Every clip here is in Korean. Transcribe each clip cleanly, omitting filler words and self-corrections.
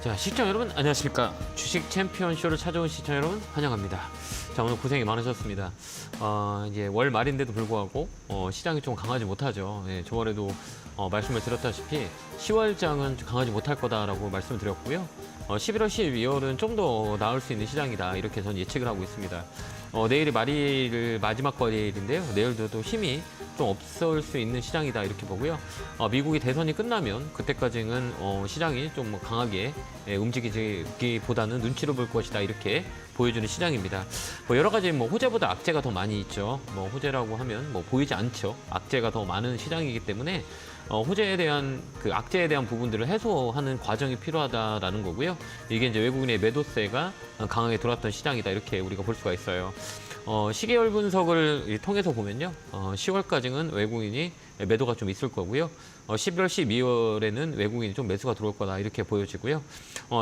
자, 시청자 여러분 안녕하십니까. 주식 챔피언 쇼를 찾아온 시청자 여러분 환영합니다. 자, 오늘 고생이 많으셨습니다. 이제 월 말인데도 불구하고 시장이 좀 강하지 못하죠. 예, 저번에도 말씀을 드렸다시피 10월장은 강하지 못할 거다라고 말씀을 드렸고요. 11월, 12월은 좀 더 나을 수 있는 시장이다, 이렇게 저는 예측을 하고 있습니다. 내일이 말일 마지막 거래일인데요. 내일도 힘이 좀 없을 수 있는 시장이다, 이렇게 보고요. 미국이 대선이 끝나면 그때까지는 시장이 좀 강하게 움직이기보다는 눈치를 볼 것이다, 이렇게 보여주는 시장입니다. 여러 가지 호재보다 악재가 더 많이 있죠. 호재라고 하면 보이지 않죠. 악재가 더 많은 시장이기 때문에 호재에 대한 악재에 대한 부분들을 해소하는 과정이 필요하다라는 거고요. 이게 이제 외국인의 매도세가 강하게 들어왔던 시장이다, 이렇게 우리가 볼 수가 있어요. 시계열 분석을 통해서 보면요, 10월까지는 외국인이 매도가 좀 있을 거고요. 11월, 12월에는 외국인이 좀 매수가 들어올 거다, 이렇게 보여지고요.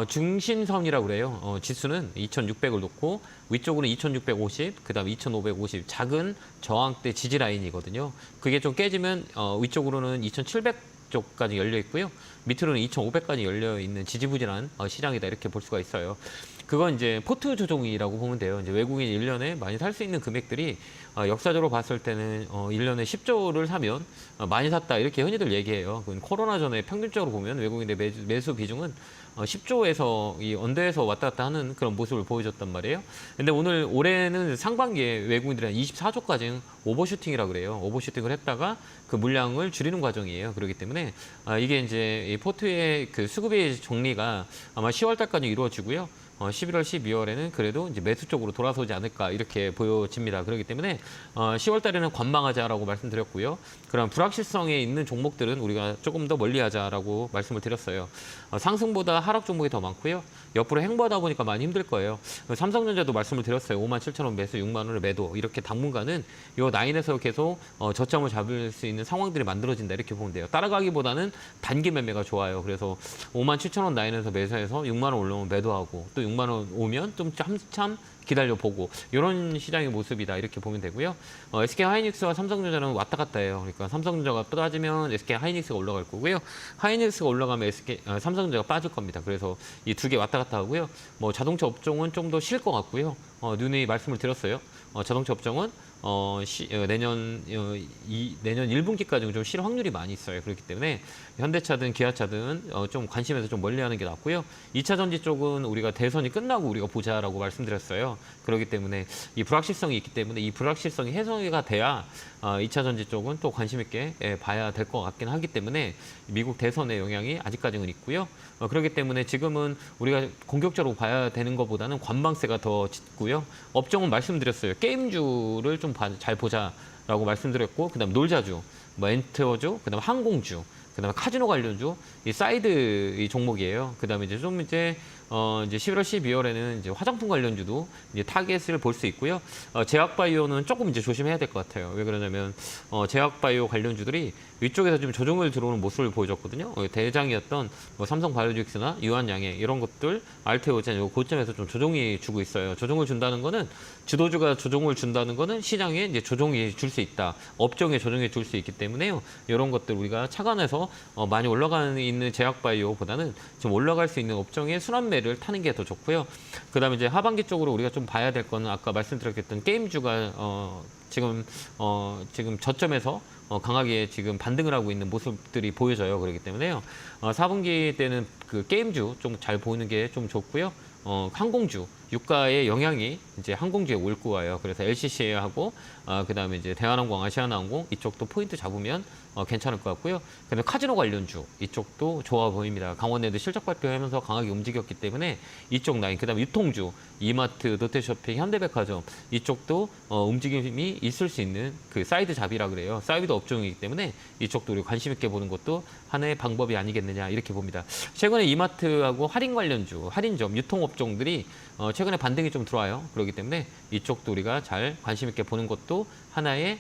중심선이라고 그래요. 지수는 2,600을 놓고 위쪽으로는 2,650, 그다음 2,550 작은 저항대 지지 라인이거든요. 그게 좀 깨지면 위쪽으로는 2,700 쪽까지 열려 있고요. 밑으로는 2,500까지 열려 있는 지지부진한 시장이다, 이렇게 볼 수가 있어요. 그건 이제 포트 조종이라고 보면 돼요. 이제 외국인 1년에 많이 살 수 있는 금액들이 역사적으로 봤을 때는 1년에 10조를 사면 많이 샀다, 이렇게 흔히들 얘기해요. 코로나 전에 평균적으로 보면 외국인의 매수 비중은 10조에서 이 언더에서 왔다 갔다 하는 그런 모습을 보여줬단 말이에요. 근데 올해는 상반기에 외국인들이 한 24조까지 오버슈팅이라고 그래요. 오버슈팅을 했다가 그 물량을 줄이는 과정이에요. 그렇기 때문에 이게 이제 이 포트의 그 수급의 정리가 아마 10월 달까지 이루어지고요. 11월, 12월에는 그래도 이제 매수 쪽으로 돌아서지 않을까, 이렇게 보여집니다. 그렇기 때문에 10월 달에는 관망하자라고 말씀드렸고요. 그런 불확실성에 있는 종목들은 우리가 조금 더 멀리하자라고 말씀을 드렸어요. 상승보다 하락 종목이 더 많고요. 옆으로 행보하다 보니까 많이 힘들 거예요. 삼성전자도 말씀을 드렸어요. 57,000원 매수, 6만 원을 매도. 이렇게 당분간은 이 라인에서 계속 저점을 잡을 수 있는 상황들이 만들어진다, 이렇게 보면 돼요. 따라가기보다는 단기 매매가 좋아요. 그래서 57,000원 라인에서 매수해서 6만 원 올라오면 매도하고, 또 6만 원 오면 좀 한참 기다려보고, 이런 시장의 모습이다, 이렇게 보면 되고요. SK 하이닉스와 삼성전자는 왔다 갔다 해요. 그러니까 삼성전자가 빠지면 SK 하이닉스가 올라갈 거고요. 하이닉스가 올라가면 삼성전자가 빠질 겁니다. 그래서 이 두 개 왔다 갔다 하고요. 자동차 업종은 좀 더 쉴 것 같고요. 누누이 말씀을 드렸어요. 자동차 업종은 내년 1분기까지는 좀 실 확률이 많이 있어요. 그렇기 때문에 현대차든 기아차든 좀 관심에서 좀 멀리하는 게 낫고요. 2차 전지 쪽은 우리가 대선이 끝나고 우리가 보자라고 말씀드렸어요. 그렇기 때문에 이 불확실성이 있기 때문에 이 불확실성이 해소가 돼야 2차 전지 쪽은 또 관심 있게 봐야 될 것 같긴 하기 때문에 미국 대선의 영향이 아직까지는 있고요. 그렇기 때문에 지금은 우리가 공격적으로 봐야 되는 것보다는 관망세가 더 짙고요. 업종은 말씀드렸어요. 게임주를 좀 잘 보자라고 말씀드렸고, 그다음 놀자주, 엔터주, 그다음 항공주, 그다음에 카지노 관련주, 이 사이드 이 종목이에요. 그다음에 이제 11월, 12월에는 이제 화장품 관련주도 이제 타겟을 볼 수 있고요. 제약바이오는 조금 이제 조심해야 될 것 같아요. 왜 그러냐면 제약바이오 관련주들이 위쪽에서 좀 조정을 들어오는 모습을 보여줬거든요. 대장이었던 삼성바이오직스나 유한양행 이런 것들, 알테오젠 요 고점에서 좀 조정이 주고 있어요. 조정을 준다는 거는, 주도주가 조정을 준다는 거는 시장에 이제 조정이 줄 수 있다, 업종에 조정이 줄 수 있기 때문에요. 이런 것들 우리가 착안해서 많이 올라가는 있는 제약바이오보다는 좀 올라갈 수 있는 업종의 순환매를 타는 게 더 좋고요. 그다음에 이제 하반기 쪽으로 우리가 좀 봐야 될 거는 아까 말씀드렸던 게임주가 지금 저점에서 강하게 지금 반등을 하고 있는 모습들이 보여져요. 그렇기 때문에요. 4분기 때는 그 게임주 좀 잘 보이는 게 좀 좋고요. 항공주, 유가의 영향이 이제 항공주에 올 거예요. 그래서 LCC하고 그다음에 이제 대한항공, 아시아나항공 이쪽도 포인트 잡으면 괜찮을 것 같고요. 그다음에 카지노 관련주 이쪽도 좋아 보입니다. 강원랜드 실적 발표하면서 강하게 움직였기 때문에 이쪽 라인, 그다음에 유통주, 이마트, 롯데쇼핑, 현대백화점 이쪽도 움직임이 있을 수 있는 그 사이드 잡이라 그래요. 사이드 업종이기 때문에 이쪽도 우리 관심 있게 보는 것도 하나의 방법이 아니겠느냐, 이렇게 봅니다. 최근에 이마트하고 할인 관련주, 할인점, 유통업종들이 최근에 반등이 좀 들어와요. 그렇기 때문에 이쪽도 우리가 잘 관심 있게 보는 것도 하나의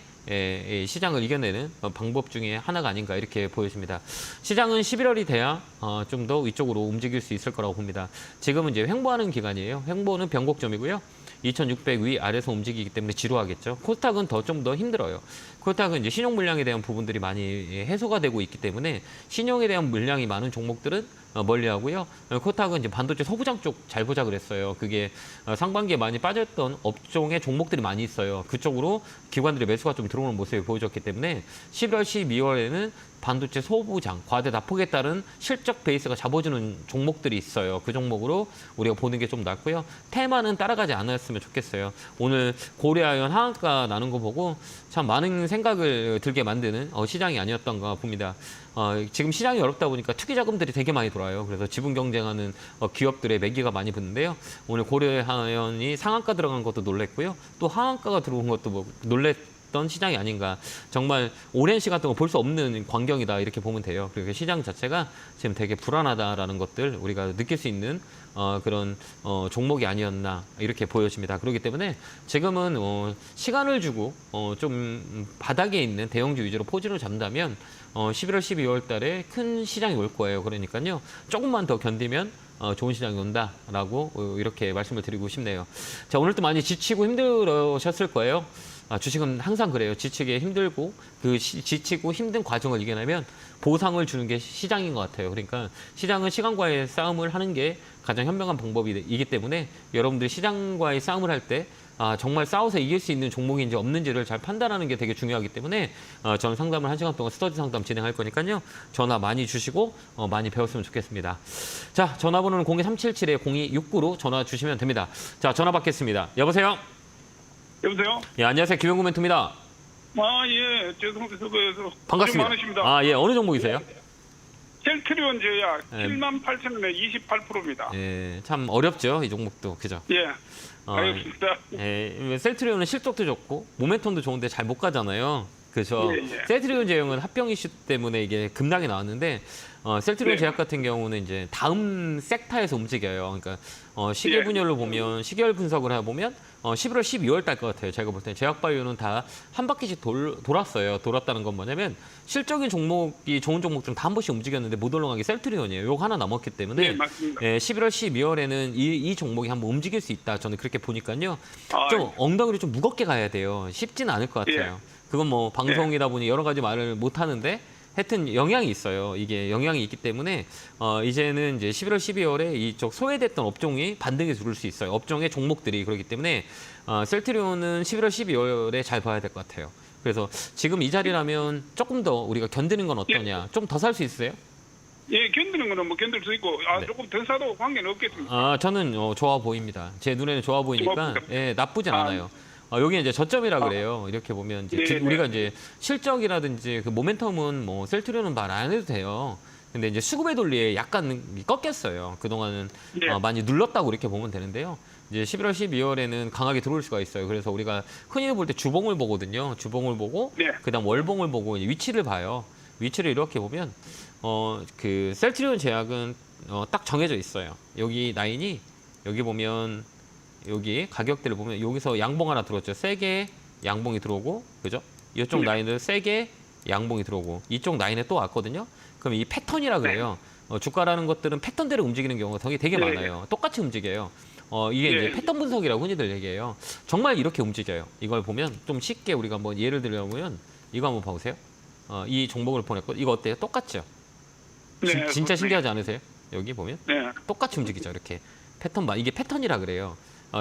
시장을 이겨내는 방법 중에 하나가 아닌가, 이렇게 보여집니다. 시장은 11월이 돼야 좀 더 위쪽으로 움직일 수 있을 거라고 봅니다. 지금은 이제 횡보하는 기간이에요. 횡보는 변곡점이고요. 2,600 위 아래서 움직이기 때문에 지루하겠죠. 코스닥은 좀 더 힘들어요. 코스닥은 이제 신용 물량에 대한 부분들이 많이 해소가 되고 있기 때문에 신용에 대한 물량이 많은 종목들은 멀리하고요. 코스닥은 이제 반도체 소부장 쪽 잘 보자 그랬어요. 그게 상반기에 많이 빠졌던 업종의 종목들이 많이 있어요. 그쪽으로 기관들의 매수가 좀 들어오는 모습이 보여졌기 때문에 11월, 12월에는 반도체 소부장, 과대 납폭에 따른 실적 베이스가 잡아주는 종목들이 있어요. 그 종목으로 우리가 보는 게 좀 낫고요. 테마는 따라가지 않았으면 좋겠어요. 오늘 고려아연 하한가 나는 거 보고 참 많은 생각을 들게 만드는 시장이 아니었던가 봅니다. 지금 시장이 어렵다 보니까 투기 자금들이 되게 많이 돌아요. 그래서 지분 경쟁하는 기업들의 매기가 많이 붙는데요. 오늘 고려아연이 상한가 들어간 것도 놀랬고요. 또 하한가가 들어온 것도 뭐 놀랬던 시장이 아닌가. 정말 오랜 시간 동안 볼 수 없는 광경이다 이렇게 보면 돼요. 그리고 시장 자체가 지금 되게 불안하다라는 것들 우리가 느낄 수 있는 그런 종목이 아니었나 이렇게 보여집니다. 그렇기 때문에 지금은 시간을 주고 좀 바닥에 있는 대형주 위주로 포진을 잡는다면 11월, 12월 달에 큰 시장이 올 거예요. 그러니까요. 조금만 더 견디면 좋은 시장이 온다라고 이렇게 말씀을 드리고 싶네요. 자, 오늘도 많이 지치고 힘들으셨을 거예요. 주식은 항상 그래요. 지치게 힘들고 지치고 힘든 과정을 이겨내면 보상을 주는 게 시장인 것 같아요. 그러니까 시장은 시간과의 싸움을 하는 게 가장 현명한 방법이기 때문에 여러분들이 시장과의 싸움을 할 때 정말 싸워서 이길 수 있는 종목인지 없는지를 잘 판단하는 게 되게 중요하기 때문에 저는 상담을 1시간 동안 스터디 상담 진행할 거니까요. 전화 많이 주시고 많이 배웠으면 좋겠습니다. 자, 전화번호는 02377-0269로 전화 주시면 됩니다. 자, 전화 받겠습니다. 여보세요? 여보세요? 예, 안녕하세요. 김용구 멘토입니다. 예, 죄송해서 반갑습니다. 많으십니다. 예, 어느 종목이세요? 셀트리온 제약 예. 78,000원에 28%입니다. 예, 참 어렵죠. 이 종목도. 그죠? 예, 알겠습니다. 예, 셀트리온은 실적도 좋고 모멘텀도 좋은데 잘 못 가잖아요. 그래서 예, 예. 셀트리온 제약은 합병 이슈 때문에 이게 급락이 나왔는데 셀트리온 네. 제약 같은 경우는 이제 다음 섹터에서 움직여요. 그러니까 시계 예. 분열로 보면 시계열 분석을 해보면 11월, 12월 달 것 같아요. 제가 볼 때 제약바이오는 다 한 바퀴씩 돌았어요. 돌았다는 건 뭐냐면 실적인 종목이 좋은 종목 중 다 한 번씩 움직였는데 못 올라간 게 셀트리온이에요. 요거 하나 남았기 때문에 네, 맞습니다. 11월, 12월에는 이 종목이 한번 움직일 수 있다. 저는 그렇게 보니까요. 좀 예. 엉덩이를 좀 무겁게 가야 돼요. 쉽지는 않을 것 같아요. 그건 뭐 방송이다 보니 여러 가지 말을 못 하는데 하여튼 영향이 있어요. 이게 영향이 있기 때문에 이제는 이제 11월, 12월에 이쪽 소외됐던 업종이 반등이 들을 수 있어요. 업종의 종목들이 그렇기 때문에 셀트리온은 11월, 12월에 잘 봐야 될 것 같아요. 그래서 지금 이 자리라면 조금 더 우리가 견디는 건 어떠냐? 좀 더 살 수 있어요? 예, 견디는 거는 뭐 견딜 수 있고 네. 조금 더 사도 관계는 없겠습니다. 저는 좋아 보입니다. 제 눈에는 좋아 보이니까 좋아 나쁘진 않아요. 여기 이제 저점이라 그래요. 이렇게 보면 이제 네, 우리가 네. 이제 실적이라든지 그 모멘텀은 뭐 셀트리온은 말 안 해도 돼요. 근데 이제 수급의 논리에 약간 꺾였어요. 그동안은 네. 많이 눌렀다고 이렇게 보면 되는데요. 이제 11월, 12월에는 강하게 들어올 수가 있어요. 그래서 우리가 흔히 볼 때 주봉을 보거든요. 주봉을 보고 네. 그다음 월봉을 보고 이제 위치를 봐요. 위치를 이렇게 보면 그 셀트리온 제약은 딱 정해져 있어요. 여기 라인이 여기 보면 여기 가격대를 보면 여기서 양봉 하나 들어왔죠. 세게 양봉이 들어오고 그죠? 이쪽 네. 라인을 세게 양봉이 들어오고 이쪽 라인에 또 왔거든요. 그럼 이 패턴이라 그래요. 주가라는 것들은 패턴대로 움직이는 경우가 되게 네. 많아요. 똑같이 움직여요. 이게 네. 이제 패턴 분석이라고 흔히들 얘기해요. 정말 이렇게 움직여요. 이걸 보면 좀 쉽게 우리가 한번 예를 들어보면 이거 한번 봐보세요. 이 종목을 보냈고 이거 어때요? 똑같죠? 네, 진짜 신기하지 않으세요? 여기 보면 네. 똑같이 움직이죠. 이렇게 이게 패턴이라 그래요.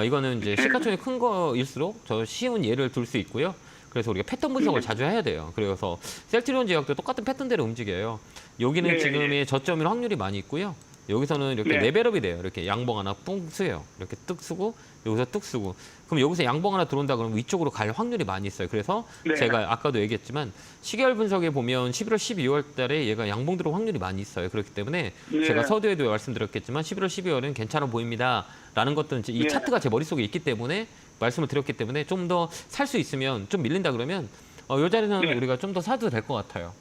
이거는 이제 시가총이 큰 거일수록 더 쉬운 예를 들 수 있고요. 그래서 우리가 패턴 분석을 자주 해야 돼요. 그래서 셀트리온 제약도 똑같은 패턴대로 움직여요. 여기는 네. 지금의 저점일 확률이 많이 있고요. 여기서는 이렇게 네. 레벨업이 돼요. 이렇게 양봉 하나 뿡 쓰요. 이렇게 뚝 쓰고 여기서 뚝 쓰고. 그럼 여기서 양봉 하나 들어온다 그러면 위쪽으로 갈 확률이 많이 있어요. 그래서 네. 제가 아까도 얘기했지만 시계열 분석에 보면 11월, 12월 달에 얘가 양봉 들어올 확률이 많이 있어요. 그렇기 때문에 네. 제가 서두에도 말씀드렸겠지만 11월, 12월은 괜찮아 보입니다. 라는 것들은 이 네. 차트가 제 머릿속에 있기 때문에 말씀을 드렸기 때문에 좀 더 살 수 있으면 좀 밀린다 그러면 이 자리는 네. 우리가 좀 더 사도 될 것 같아요.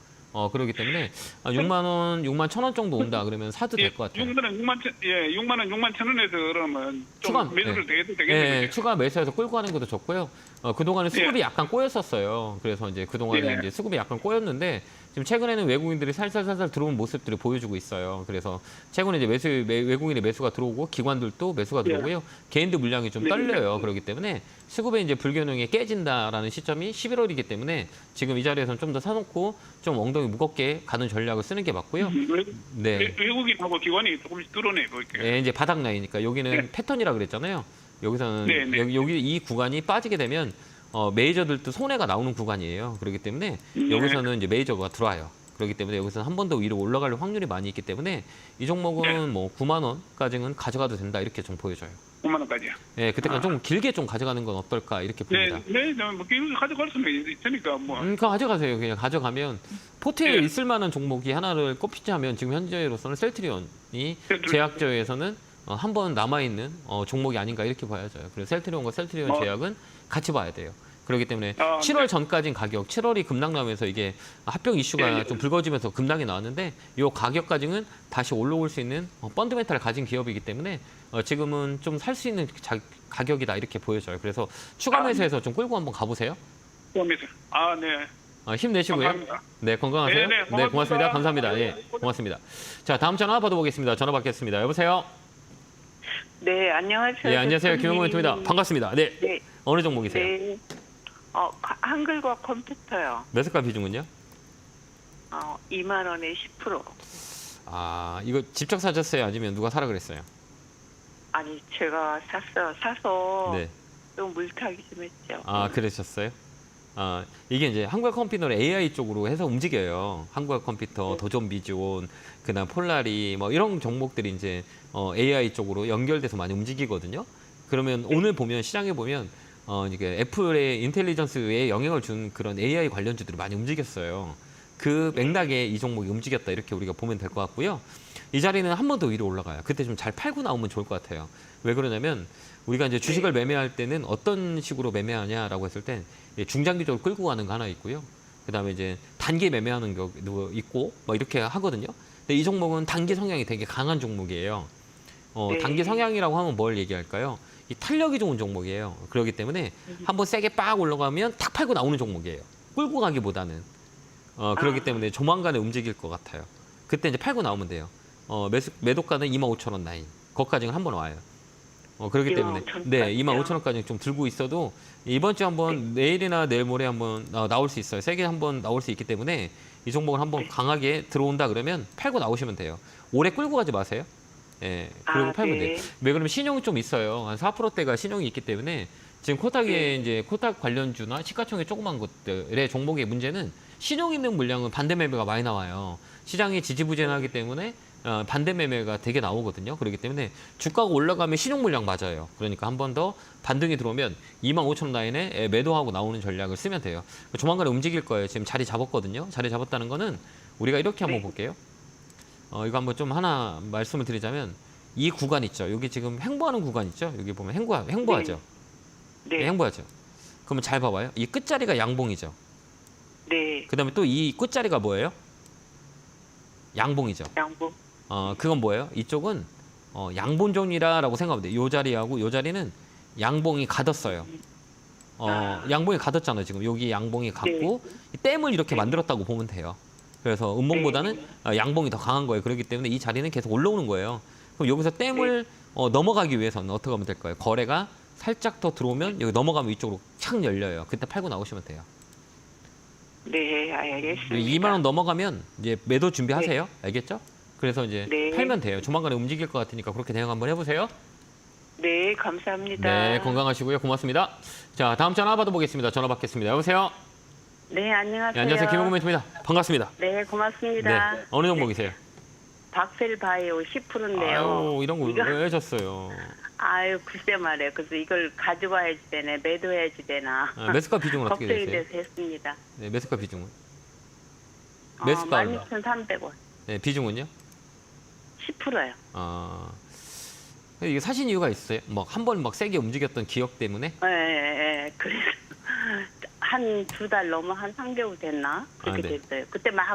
그렇기 때문에 6만 원, 6만 1천 원 정도 온다 그러면 사도 될 것 같아요. 6만 원, 6만 1천 원에서 그러면 좀 추가, 매수를 해도 예, 되겠네요. 추가 매수해서 끌고 가는 것도 좋고요. 그동안에 수급이 약간 꼬였었어요. 그래서 이제 그동안에 네. 이제 수급이 약간 꼬였는데 지금 최근에는 외국인들이 살살살살 들어온 모습들을 보여주고 있어요. 그래서 최근에 이제 외국인의 매수가 들어오고 기관들도 매수가 들어오고요. 개인들 물량이 좀 네. 떨려요. 그렇기 때문에 수급의 이제 불균형이 깨진다라는 시점이 11월이기 때문에 지금 이 자리에서는 좀 더 사놓고 좀 엉덩이 무겁게 가는 전략을 쓰는 게 맞고요. 네. 외국인하고 기관이 조금씩 드러내 보일게요. 네, 이제 바닥 라인이니까 여기는 네. 패턴이라 그랬잖아요. 여기서는 네, 네. 여기 이 구간이 빠지게 되면 메이저들도 손해가 나오는 구간이에요. 그렇기 때문에 네. 여기서는 이제 메이저가 들어와요. 그렇기 때문에 여기서는 한 번 더 위로 올라갈 확률이 많이 있기 때문에 이 종목은 네. 뭐 9만 원까지는 가져가도 된다 이렇게 좀 보여져요. 5만 원까지요. 네, 그때까지 좀 길게 좀 가져가는 건 어떨까 이렇게 네, 봅니다. 네, 뭐 길게 가져갈 수는 있으니까 뭐. 그거 가져가세요. 그냥 가져가면 포트에 네. 있을 만한 종목이 하나를 꼽히자면 지금 현재로서는 셀트리온이 제약저에서는 한 번 남아있는 종목이 아닌가 이렇게 봐야죠. 그래서 셀트리온과 셀트리온 제약은 같이 봐야 돼요. 그렇기 때문에 7월 전까지는 가격, 7월이 급락 나면서 이게 합병 이슈가 네. 좀 불거지면서 급락이 나왔는데 이 가격까지는 다시 올라올 수 있는 펀드멘탈을 가진 기업이기 때문에 지금은 좀 살 수 있는 가격이다 이렇게 보여져요. 그래서 추가 매수해서 좀 끌고 한번 가보세요. 포함해서. 네. 힘내시고요. 감사합니다. 네, 건강하세요. 네, 고맙습니다. 고맙습니다. 감사합니다. 예, 고맙습니다. 자, 다음 전화 받아보겠습니다. 전화 받겠습니다. 여보세요? 네, 안녕하세요. 네, 안녕하세요. 대표님. 김용모입니다. 반갑습니다. 네. 네, 어느 종목이세요? 네. 한글과 컴퓨터요. 매수가 비중은요? 2만 원에 10%. 아, 이거 직접 사셨어요? 아니면 누가 사라 그랬어요? 아니, 제가 사서 네. 좀 물타기 좀 했죠. 아, 그러셨어요? 이게 이제 한국의 컴퓨터를 AI 쪽으로 해서 움직여요. 한국의 컴퓨터, 도전 비전, 그다음 폴라리 뭐 이런 종목들이 이제 AI 쪽으로 연결돼서 많이 움직이거든요. 그러면 오늘 보면 시장에 보면 이게 애플의 인텔리전스에 영향을 준 그런 AI 관련주들이 많이 움직였어요. 그 맥락에 이 종목이 움직였다 이렇게 우리가 보면 될 것 같고요. 이 자리는 한 번 더 위로 올라가요. 그때 좀 잘 팔고 나오면 좋을 것 같아요. 왜 그러냐면 우리가 이제 주식을 매매할 때는 어떤 식으로 매매하냐라고 했을 때 중장기적으로 끌고 가는 거 하나 있고요. 그다음에 이제 단기 매매하는 경우도 있고 뭐 이렇게 하거든요. 근데 이 종목은 단기 성향이 되게 강한 종목이에요. 네. 단기 성향이라고 하면 뭘 얘기할까요? 이 탄력이 좋은 종목이에요. 그렇기 때문에 한번 세게 빡 올라가면 탁 팔고 나오는 종목이에요. 끌고 가기보다는. 그렇기 때문에 조만간에 움직일 것 같아요. 그때 이제 팔고 나오면 돼요. 매도가는 25,000원 라인. 거기까지는 한번 와요. 그렇기 때문에 25,000원 네, 까지요? 25,000원까지 좀 들고 있어도 이번 주 한번 내일이나 내일 모레 한번 나올 수 있어요. 세게 한번 나올 수 있기 때문에 이 종목을 한번 강하게 들어온다 그러면 팔고 나오시면 돼요. 오래 끌고 가지 마세요. 예, 그리고 팔면 돼요. 왜 그러면 신용이 좀 있어요. 한 4%대가 신용이 있기 때문에 지금 코탁에 이제 코탁 관련주나 시가총액 조그만 것들의 종목의 문제는 신용 있는 물량은 반대 매매가 많이 나와요. 시장이 지지부진하기 때문에 반대 매매가 되게 나오거든요. 그렇기 때문에 주가가 올라가면 신용 물량 맞아요. 그러니까 한 번 더 반등이 들어오면 25,000원 라인에 매도하고 나오는 전략을 쓰면 돼요. 조만간에 움직일 거예요. 지금 자리 잡았거든요. 자리 잡았다는 거는 우리가 이렇게 한번 볼게요. 이거 한번 좀 하나 말씀을 드리자면 이 구간 있죠. 여기 지금 횡보하는 구간 있죠. 여기 보면 횡보하죠. 네. 횡보하죠. 그러면 잘 봐봐요. 이 끝자리가 양봉이죠. 네. 그다음에 또 이 끝자리가 뭐예요? 양봉이죠. 양보. 그건 뭐예요? 이쪽은 양봉존이라고 생각하면 돼요. 요 자리하고 요 자리는 양봉이 가뒀어요. 양봉이 가뒀잖아요. 지금 여기 양봉이 갔고 댐을 이렇게 만들었다고 보면 돼요. 그래서 음봉보다는 양봉이 더 강한 거예요. 그렇기 때문에 이 자리는 계속 올라오는 거예요. 그럼 여기서 댐을 넘어가기 위해서는 어떻게 하면 될까요? 거래가 살짝 더 들어오면 여기 넘어가면 이쪽으로 착 열려요. 그때 팔고 나오시면 돼요. 네, 알겠습니다. 2만 원 넘어가면 이제 매도 준비하세요. 알겠죠? 그래서 이제 네. 팔면 돼요. 조만간에 움직일 것 같으니까 그렇게 대응 한번 해보세요. 네, 감사합니다. 네, 건강하시고요. 고맙습니다. 자, 다음 전화 받아보겠습니다. 전화 받겠습니다. 여보세요? 네, 안녕하세요. 네, 안녕하세요. 김용구입니다. 반갑습니다. 네, 고맙습니다. 네, 어느 종목이세요? 박셀바이오 10%인데요. 아유, 이런 거 왜 하셨어요? 아유, 글쎄 말이에요. 그래서 이걸 가져와야지 되네, 매도해야지 되나. 매수가 비중은 어떻게 걱정이 되세요? 돼서 했습니다. 네, 매수가 비중은? 매수가 얼마? 16,300원. 네, 비중은요? 10%요. 이게 사신 이유가 있어요? 막 한 번 막 세게 움직였던 기억 때문에? 예. 그래서 한 2달 넘어 한 3개월 됐나? 그렇게 네. 됐어요. 그때 막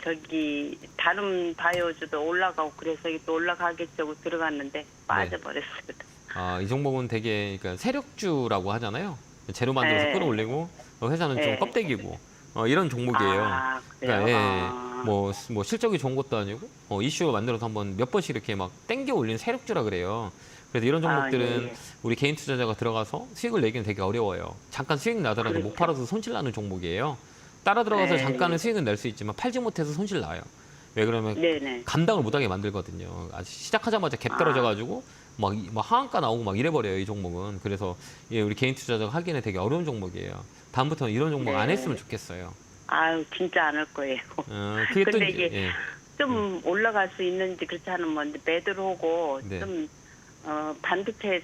저기 다른 바이오주도 올라가고 그래서 이게 또 올라가겠다고 들어갔는데 빠져버렸어요. 이 종목은 되게 그러니까 세력주라고 하잖아요. 재료 만들어서 네. 끌어올리고 회사는 좀 네. 껍데기고 이런 종목이에요. 아, 그래요? 그러니까 예, 아. 뭐 실적이 좋은 것도 아니고 이슈 만들어서 한번 몇 번씩 이렇게 막 땡겨 올리는 세력주라 그래요. 그래서 이런 종목들은 예, 예. 우리 개인 투자자가 들어가서 수익을 내기는 되게 어려워요. 잠깐 수익 나더라도 못 그렇죠. 팔아서 손실 나는 종목이에요. 따라 들어가서 네. 잠깐은 수익은 낼 수 있지만 팔지 못해서 손실 나요. 왜 그러면 네네. 감당을 못하게 만들거든요. 아직 시작하자마자 갭 떨어져가지고 막 하한가 나오고 막 이래버려요. 이 종목은. 그래서 예, 우리 개인 투자자가 하기에는 되게 어려운 종목이에요. 다음부터는 이런 종목 안 네. 했으면 좋겠어요. 아유, 진짜 안 할 거예요. 그게 또 근데 이제, 이게 예. 좀 올라갈 수 있는지 그렇지 않으면 뭔데 매도를 하고 네. 좀 반도체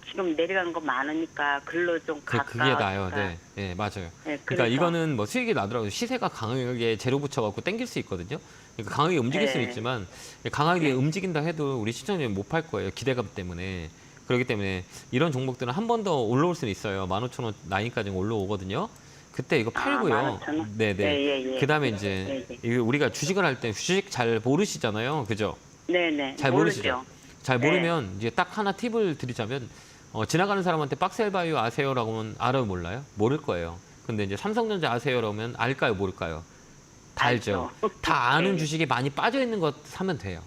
지금 내려간 거 많으니까 글로 좀 그게 가까워. 나요. 네, 네, 맞아요. 네, 그러니까 이거는 뭐 수익이 나더라도 시세가 강하게 재료 붙여갖고 땡길 수 있거든요. 그러니까 강하게 움직일 수는 네. 있지만 강하게 네. 움직인다 해도 우리 시청자님 못 팔 거예요. 기대감 때문에. 그렇기 때문에 이런 종목들은 한 번 더 올라올 수는 있어요. 15,000원 라인까지 올라오거든요. 그때 이거 팔고요. 15,000원? 네네. 예. 그다음에 이제 이거 우리가 주식을 할 때 주식 잘 모르시잖아요. 그죠? 네네. 잘 모르시죠? 모르죠. 잘 네. 모르면 이제 딱 하나 팁을 드리자면 지나가는 사람한테 박스헬바이오 아세요라고 하면 알아요, 몰라요? 모를 거예요. 근데 이제 삼성전자 아세요라고 하면 알까요, 모를까요? 다 알죠. 다 아는 네. 주식이 많이 빠져 있는 것 사면 돼요.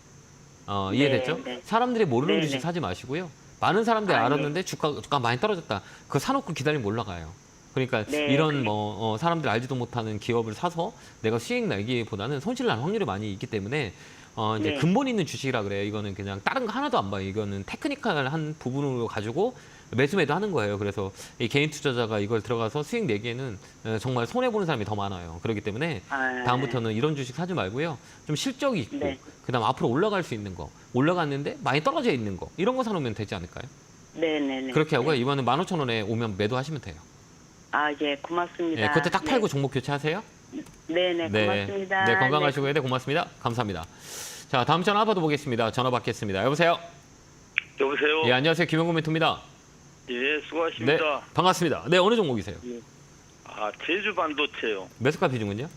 이해됐죠? 네. 사람들이 모르는 네, 주식 네. 사지 마시고요. 많은 사람들이 아, 알았는데 주가 많이 떨어졌다. 그거 사놓고 기다리면 올라가요. 그러니까 네, 이런 사람들 알지도 못하는 기업을 사서 내가 수익 내기보다는 손실 날 확률이 많이 있기 때문에 이제 네. 근본 있는 주식이라 그래요. 이거는 그냥 다른 거 하나도 안 봐요. 이거는 테크니컬한 부분으로 가지고 매수 하는 거예요. 그래서 이 개인 투자자가 이걸 들어가서 수익 내기에는 정말 손해 보는 사람이 더 많아요. 그렇기 때문에 다음부터는 이런 주식 사지 말고요. 좀 실적이 있고 네. 그다음 앞으로 올라갈 수 있는 거, 올라갔는데 많이 떨어져 있는 거 이런 거 사놓으면 되지 않을까요? 네네네. 그렇게 하고요. 이번에 15,000원에 오면 매도하시면 돼요. 아, 예, 고맙습니다. 네, 그때 딱 팔고 종목 교체하세요. 네네, 고맙습니다. 네, 건강하시고요. 네, 고맙습니다. 감사합니다. 자, 다음 전화 받아보겠습니다. 전화 받겠습니다. 여보세요? 여보세요. 예, 안녕하세요. 김영구 멘토입니다. 예, 수고하십니다. 네, 반갑습니다. 네, 어느 종목이세요? 아, 제주 반도체요. 매수가 비중은요?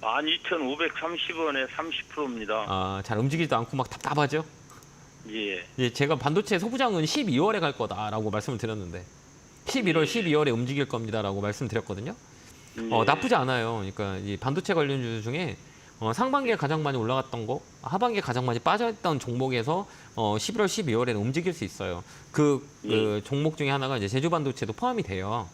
12,530원에 30%입니다. 아, 잘 움직이지도 않고 막 답답하죠? 예. 예, 제가 반도체 소부장은 12월에 갈 거다라고 말씀을 드렸는데 11월, 12월에 움직일 겁니다라고 말씀드렸거든요. 예. 나쁘지 않아요. 그러니까 이 반도체 관련주 중에 상반기에 가장 많이 올라갔던 거, 하반기에 가장 많이 빠졌던 종목에서 11월, 12월에는 움직일 수 있어요. 그 종목 중에 하나가 이제 제주 반도체도 포함이 돼요.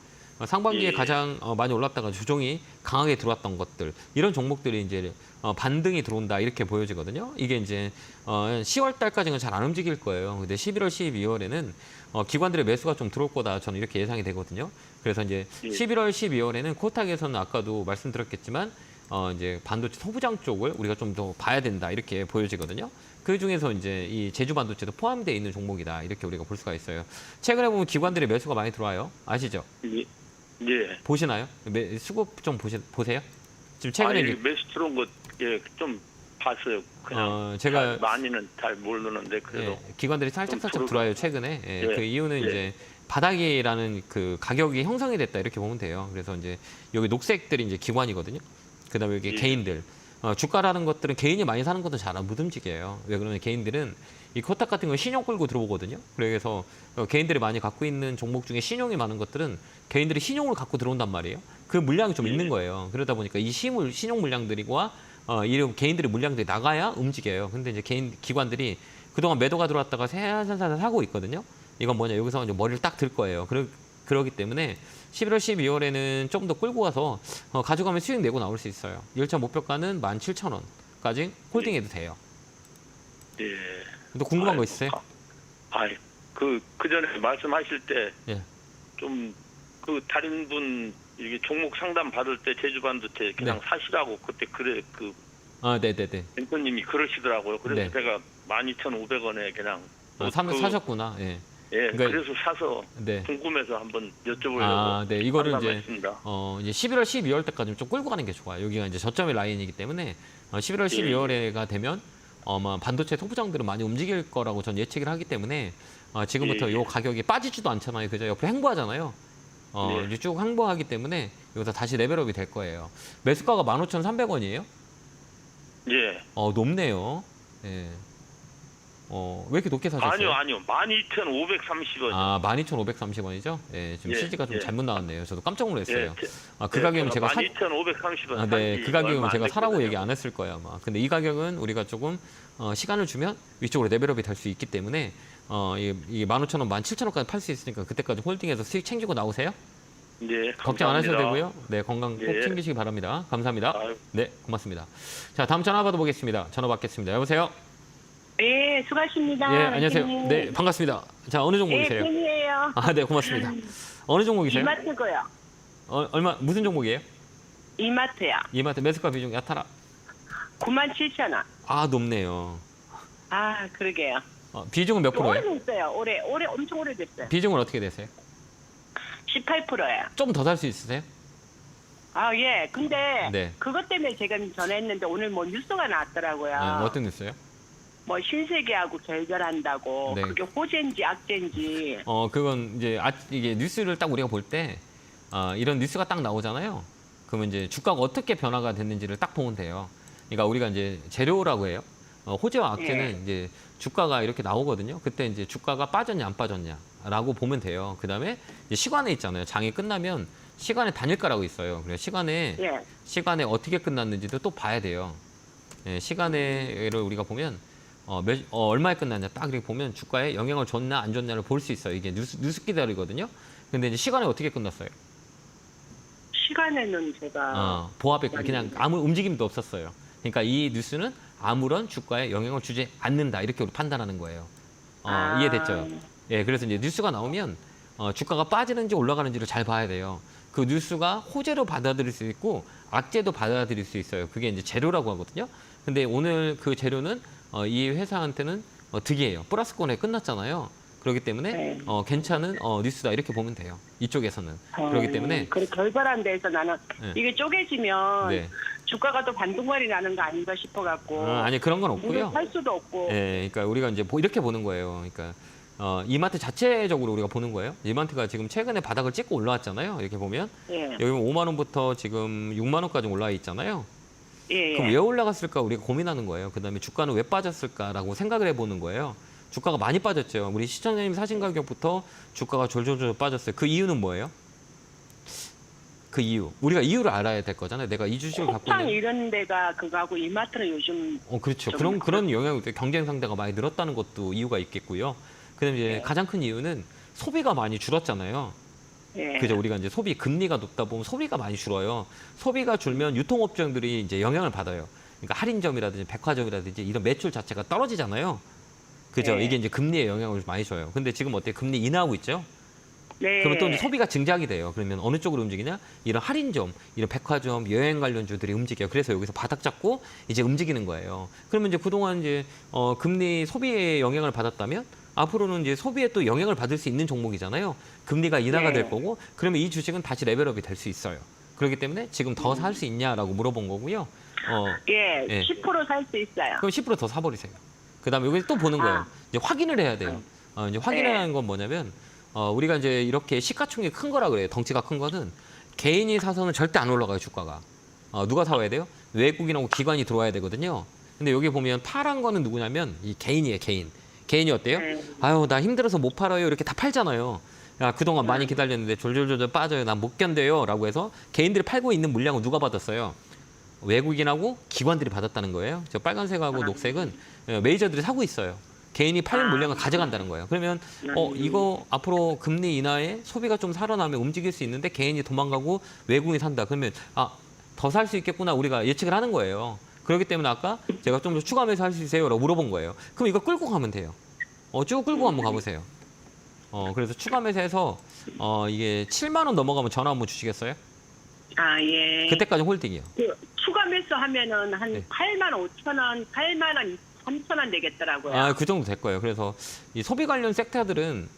상반기에 예. 가장 많이 올랐다가 조정이 강하게 들어왔던 것들 이런 종목들이 이제 반등이 들어온다 이렇게 보여지거든요. 이게 이제 10월 달까지는 잘 안 움직일 거예요. 근데 11월, 12월에는 기관들의 매수가 좀 들어올 거다 저는 이렇게 예상이 되거든요. 그래서 이제 예. 11월, 12월에는 코스닥에서는 아까도 말씀드렸겠지만 이제 반도체 소부장 쪽을 우리가 좀 더 봐야 된다 이렇게 보여지거든요. 그 중에서 이제 이 제주 반도체도 포함되어 있는 종목이다 이렇게 우리가 볼 수가 있어요. 최근에 보면 기관들의 매수가 많이 들어와요. 아시죠? 예. 예. 보시나요? 수급 좀 보세요. 지금 최근에 아니, 이제 매수 들어온 거, 예, 좀 봤어요. 그냥. 제가 많이는 잘 모르는데, 그래도. 기관들이 살짝 좀 들어와요 최근에. 예. 그 이유는 예. 이제 바닥이라는 그 가격이 형성이 됐다 이렇게 보면 돼요. 그래서 이제 여기 녹색들이 이제 기관이거든요. 그다음에 여기 예. 개인들. 주가라는 것들은 개인이 많이 사는 것도 잘 못 움직여요. 왜 그러면 개인들은 이 코딱 같은 거 신용 끌고 들어오거든요. 그래서 개인들이 많이 갖고 있는 종목 중에 신용이 많은 것들은 개인들이 신용을 갖고 들어온단 말이에요. 그 물량이 좀 있는 거예요. 그러다 보니까 이 신용 물량들과 이런 개인들의 물량들이 나가야 움직여요. 근데 이제 기관들이 그동안 매도가 들어왔다가 살살 사고 있거든요. 이건 뭐냐 여기서 이제 머리를 딱 들 거예요. 그러기 때문에 11월, 12월에는 좀 더 끌고 가서 가져가면 수익 내고 나올 수 있어요. 1차 목표가는 17,000원까지 홀딩해도 돼요. 예. 또 궁금한 거 있으세요? 그 전에 말씀하실 때, 예. 좀, 다른 분, 이게 종목 상담 받을 때 제주 반도체 그냥 네. 사시라고 그때 네네네. 멘토님이 그러시더라고요. 그래서 네. 제가 12,500원에 그냥. 사셨구나. 예. 예, 그러니까- 그래서 사서 네. 궁금해서 한번 여쭤보려고. 네. 이거를 이제 상담했습니다. 이제 11월, 12월 때까지 좀 끌고 가는 게 좋아요. 여기가 이제 저점의 라인이기 때문에 11월, 12월에가 되면 아마 반도체 소부장들은 많이 움직일 거라고 전 예측을 하기 때문에 지금부터 예. 요 가격이 빠지지도 않잖아요. 그죠? 옆으로 행보하잖아요. 네. 이제 쭉 행보하기 때문에 여기서 다시 레벨업이 될 거예요. 매수가가 15,300원이에요? 예. 높네요. 예. 왜 이렇게 높게 사셨어요? 아니요. 12,530원. 아, 12,530원이죠? 예, 지금 예, CG가 좀 예. 잘못 나왔네요. 저도 깜짝 놀랐어요. 예, 그 가격이면 제가 12,530원. 아, 네, 그 가격이면 제가 사라고 얘기 안 했을 거예요, 아마. 근데 이 가격은 우리가 조금 시간을 주면 위쪽으로 레벨업이 될 수 있기 때문에 이 15,000원, 17,000원까지 팔 수 있으니까 그때까지 홀딩해서 수익 챙기고 나오세요. 네, 걱정 안 하셔도 되고요. 네, 건강 꼭 예. 챙기시기 바랍니다. 감사합니다. 아유. 네, 고맙습니다. 자, 다음 전화 받아보겠습니다. 전화 받겠습니다. 여보세요? 예, 수고하십니다. 예, 안녕하세요. 선생님. 네, 반갑습니다. 자, 어느 예, 종목이세요? 팬이에요. 아, 네, 고맙습니다. 어느 종목이세요? 이마트고요. 무슨 종목이에요? 이마트요. 이마트 매수가 비중 야타라. 97,000원. 아, 높네요. 아, 그러게요. 비중은 몇 프로예요? 오래됐어요. 올해 엄청 오래됐어요. 비중은 어떻게 되세요? 18%예요. 좀 더 살 수 있으세요? 아, 예. 근데 네. 그것 때문에 제가 전화했는데 오늘 뭐 뉴스가 나왔더라고요. 어떤 뉴스요? 뭐 신세계하고 결별한다고. 네. 그게 호재인지 악재인지. 그건 이제 이게 뉴스를 딱 우리가 볼 때 이런 뉴스가 딱 나오잖아요. 그러면 이제 주가가 어떻게 변화가 됐는지를 딱 보면 돼요. 그러니까 우리가 이제 재료라고 해요. 호재와 악재는 이제 주가가 이렇게 나오거든요. 그때 이제 주가가 빠졌냐 안 빠졌냐라고 보면 돼요. 그다음에 이제 시간에 있잖아요. 장이 끝나면 시간에 단일가라고 있어요. 그래서 시간에 어떻게 끝났는지도 또 봐야 돼요. 예, 시간에를 우리가 보면 얼마에 끝났냐 딱 이렇게 보면 주가에 영향을 줬나 안 줬냐를 볼 수 있어요. 이게 뉴스 기다리거든요. 근데 이제 시간에 어떻게 끝났어요? 시간에는 제가 보합에 그냥 아무 움직임도 없었어요. 그러니까 이 뉴스는 아무런 주가에 영향을 주지 않는다 이렇게 우리 판단하는 거예요. 이해됐죠? 예, 그래서 이제 뉴스가 나오면 주가가 빠지는지 올라가는지를 잘 봐야 돼요. 그 뉴스가 호재로 받아들일 수 있고 악재도 받아들일 수 있어요. 그게 이제 재료라고 하거든요. 근데 오늘 그 재료는 이 회사한테는 득이에요. 플러스권에 끝났잖아요. 그렇기 때문에 괜찮은 뉴스다 이렇게 보면 돼요. 이쪽에서는. 그렇기 때문에 그 결별한 데서 나는 네. 이게 쪼개지면 네. 주가가 또 반등발이 나는 거 아닌가 싶어갖고. 아니 그런 건 없고요. 살 수도 없고. 예, 그러니까 우리가 이제 이렇게 보는 거예요. 그러니까 이마트 자체적으로 우리가 보는 거예요. 이마트가 지금 최근에 바닥을 찍고 올라왔잖아요. 이렇게 보면 예. 여기 5만 원부터 지금 6만 원까지 올라와 있잖아요. 예. 그럼 왜 올라갔을까 우리가 고민하는 거예요. 그다음에 주가는 왜 빠졌을까라고 생각을 해보는 거예요. 주가가 많이 빠졌죠. 우리 시청자님 사신 가격부터 주가가 졸졸졸 빠졌어요. 그 이유는 뭐예요? 그 이유. 우리가 이유를 알아야 될 거잖아요. 내가 이 주식을 갖고 쿠팡 있는. 이런 데가 그거하고 이마트는 요즘 그렇죠. 좀 그런 영향이 있어요. 경쟁 상대가 많이 늘었다는 것도 이유가 있겠고요. 그다음에 이제 네. 가장 큰 이유는 소비가 많이 줄었잖아요. 예. 그죠? 우리가 이제 소비 금리가 높다 보면 소비가 많이 줄어요. 소비가 줄면 유통업종들이 이제 영향을 받아요. 그러니까 할인점이라든지 백화점이라든지 이런 매출 자체가 떨어지잖아요. 그죠? 네. 이게 이제 금리에 영향을 많이 줘요. 근데 지금 어때요? 금리 인하하고 있죠? 네. 그러면 또 이제 소비가 증작이 돼요. 그러면 어느 쪽으로 움직이냐? 이런 할인점, 이런 백화점, 여행 관련주들이 움직여요. 그래서 여기서 바닥 잡고 이제 움직이는 거예요. 그러면 이제 그동안 이제 금리 소비에 영향을 받았다면 앞으로는 이제 소비에 또 영향을 받을 수 있는 종목이잖아요. 금리가 인하가 네. 될 거고, 그러면 이 주식은 다시 레벨업이 될 수 있어요. 그렇기 때문에 지금 더 살 수 있냐라고 물어본 거고요. 예. 예. 10% 살 수 있어요. 그럼 10% 더 사버리세요. 그다음에 여기 또 보는 거예요. 이제 확인을 해야 돼요. 이제 확인하는 건 뭐냐면 우리가 이제 이렇게 시가총액이 큰 거라 그래요. 덩치가 큰 거는 개인이 사서는 절대 안 올라가요, 주가가. 누가 사와야 돼요? 외국인하고 기관이 들어와야 되거든요. 근데 여기 보면 파란 거는 누구냐면 이 개인이에요, 개인. 개인이 어때요? 아유, 나 힘들어서 못 팔아요. 이렇게 다 팔잖아요. 야, 그동안 많이 기다렸는데 졸졸졸 빠져요. 난 못 견뎌요. 라고 해서 개인들이 팔고 있는 물량을 누가 받았어요? 외국인하고 기관들이 받았다는 거예요. 저 빨간색하고 녹색은 메이저들이 사고 있어요. 개인이 팔린 물량을 가져간다는 거예요. 그러면 이거 앞으로 금리 인하에 소비가 좀 살아나면 움직일 수 있는데 개인이 도망가고 외국인이 산다. 그러면 더 살 수 있겠구나 우리가 예측을 하는 거예요. 그렇기 때문에 아까 제가 좀 더 추가 매수 할 수 있어요? 라고 물어본 거예요. 그럼 이거 끌고 가면 돼요. 쭉 끌고 한번 가보세요. 그래서 추가 매수해서 이게 7만 원 넘어가면 전화 한번 주시겠어요? 예. 그때까지 홀딩이요. 그 추가 매수 하면은 한 네. 8만 5천 원, 8만 원, 3천 원 되겠더라고요. 그 정도 될 거예요. 그래서 이 소비 관련 섹터들은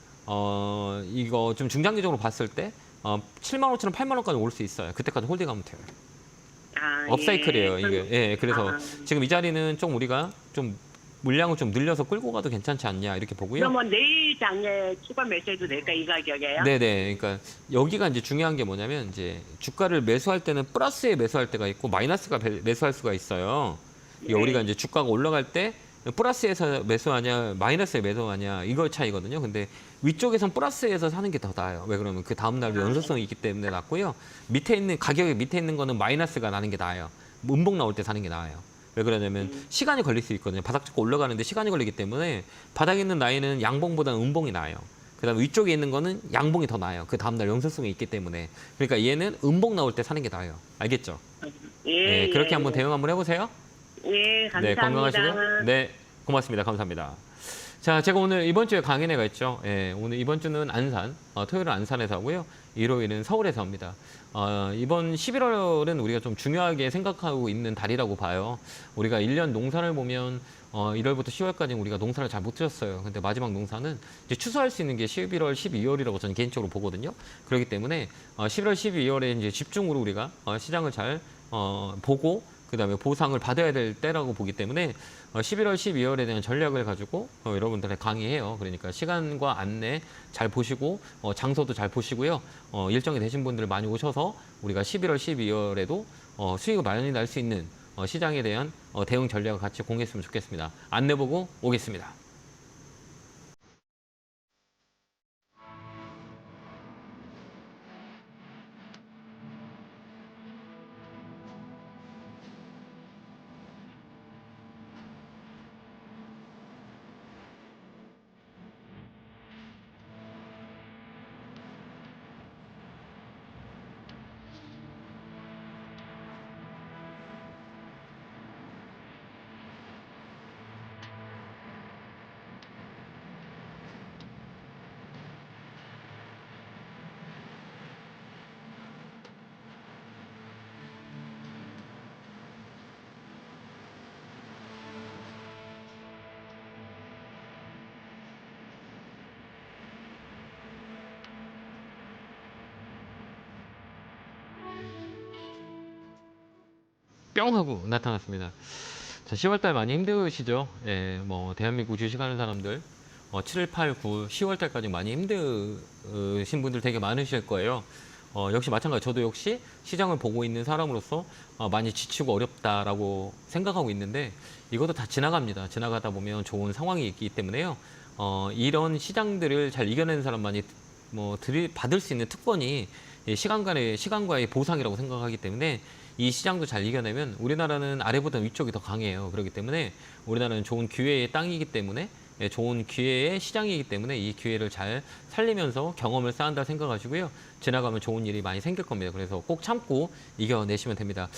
이거 좀 중장기적으로 봤을 때 7만 5천 원, 8만 원까지 올 수 있어요. 그때까지 홀딩하면 돼요. 업사이클이에요. 이게. 예, 그래서 지금 이 자리는 좀 우리가 좀 물량을 좀 늘려서 끌고 가도 괜찮지 않냐 이렇게 보고요. 그러면 내일 장에 추가 매수해도 될까 이 가격에요? 네네. 그러니까 여기가 이제 중요한 게 뭐냐면 이제 주가를 매수할 때는 플러스에 매수할 때가 있고 마이너스가 매수할 수가 있어요. 이게 네. 우리가 이제 주가가 올라갈 때 플러스에서 매수하냐 마이너스에 매수하냐 이거 차이거든요. 근데 위쪽에선 플러스에서 사는 게 더 나아요. 왜 그러면 그 다음 날도 연속성이 있기 때문에 낫고요. 밑에 있는 가격이 밑에 있는 거는 마이너스가 나는 게 나아요. 음봉 나올 때 사는 게 나아요. 왜 그러냐면 시간이 걸릴 수 있거든요. 바닥 잡고 올라가는데 시간이 걸리기 때문에 바닥에 있는 라인은 양봉보다는 음봉이 나아요. 그다음에 위쪽에 있는 거는 양봉이 더 나아요. 그 다음 날 연속성이 있기 때문에. 그러니까 얘는 음봉 나올 때 사는 게 나아요. 알겠죠? 네, 그렇게 한번 대응 한번 해보세요. 예, 감사합니다. 네, 건강하시고요. 네, 고맙습니다. 감사합니다. 자, 제가 오늘 이번 주에 강연회가 있죠. 예, 오늘 이번 주는 안산, 토요일은 안산에서 하고요. 일요일은 서울에서 합니다. 이번 11월은 우리가 좀 중요하게 생각하고 있는 달이라고 봐요. 우리가 1년 농사를 보면 1월부터 10월까지 우리가 농사를 잘 못 지었어요. 근데 마지막 농사는 이제 추수할 수 있는 게 11월, 12월이라고 저는 개인적으로 보거든요. 그렇기 때문에 11월, 12월에 이제 집중으로 우리가 시장을 잘 보고 그다음에 보상을 받아야 될 때라고 보기 때문에 11월, 12월에 대한 전략을 가지고 여러분들의 강의해요. 그러니까 시간과 안내 잘 보시고 장소도 잘 보시고요. 일정이 되신 분들 많이 오셔서 우리가 11월, 12월에도 수익을 많이 날 수 있는 시장에 대한 대응 전략을 같이 공유했으면 좋겠습니다. 안내 보고 오겠습니다. 뿅 하고 나타났습니다. 자, 10월달 많이 힘드시죠? 예, 뭐 대한민국 주식하는 사람들 7, 8, 9, 10월달까지 많이 힘드신 분들 되게 많으실 거예요. 역시 마찬가지 저도 역시 시장을 보고 있는 사람으로서 많이 지치고 어렵다라고 생각하고 있는데 이것도 다 지나갑니다. 지나가다 보면 좋은 상황이 있기 때문에요. 이런 시장들을 잘 이겨내는 사람만이 받을 수 있는 특권이 시간과의 보상이라고 생각하기 때문에 이 시장도 잘 이겨내면 우리나라는 아래보다 위쪽이 더 강해요. 그렇기 때문에 우리나라는 좋은 기회의 땅이기 때문에 좋은 기회의 시장이기 때문에 이 기회를 잘 살리면서 경험을 쌓는다 생각하시고요. 지나가면 좋은 일이 많이 생길 겁니다. 그래서 꼭 참고 이겨내시면 됩니다.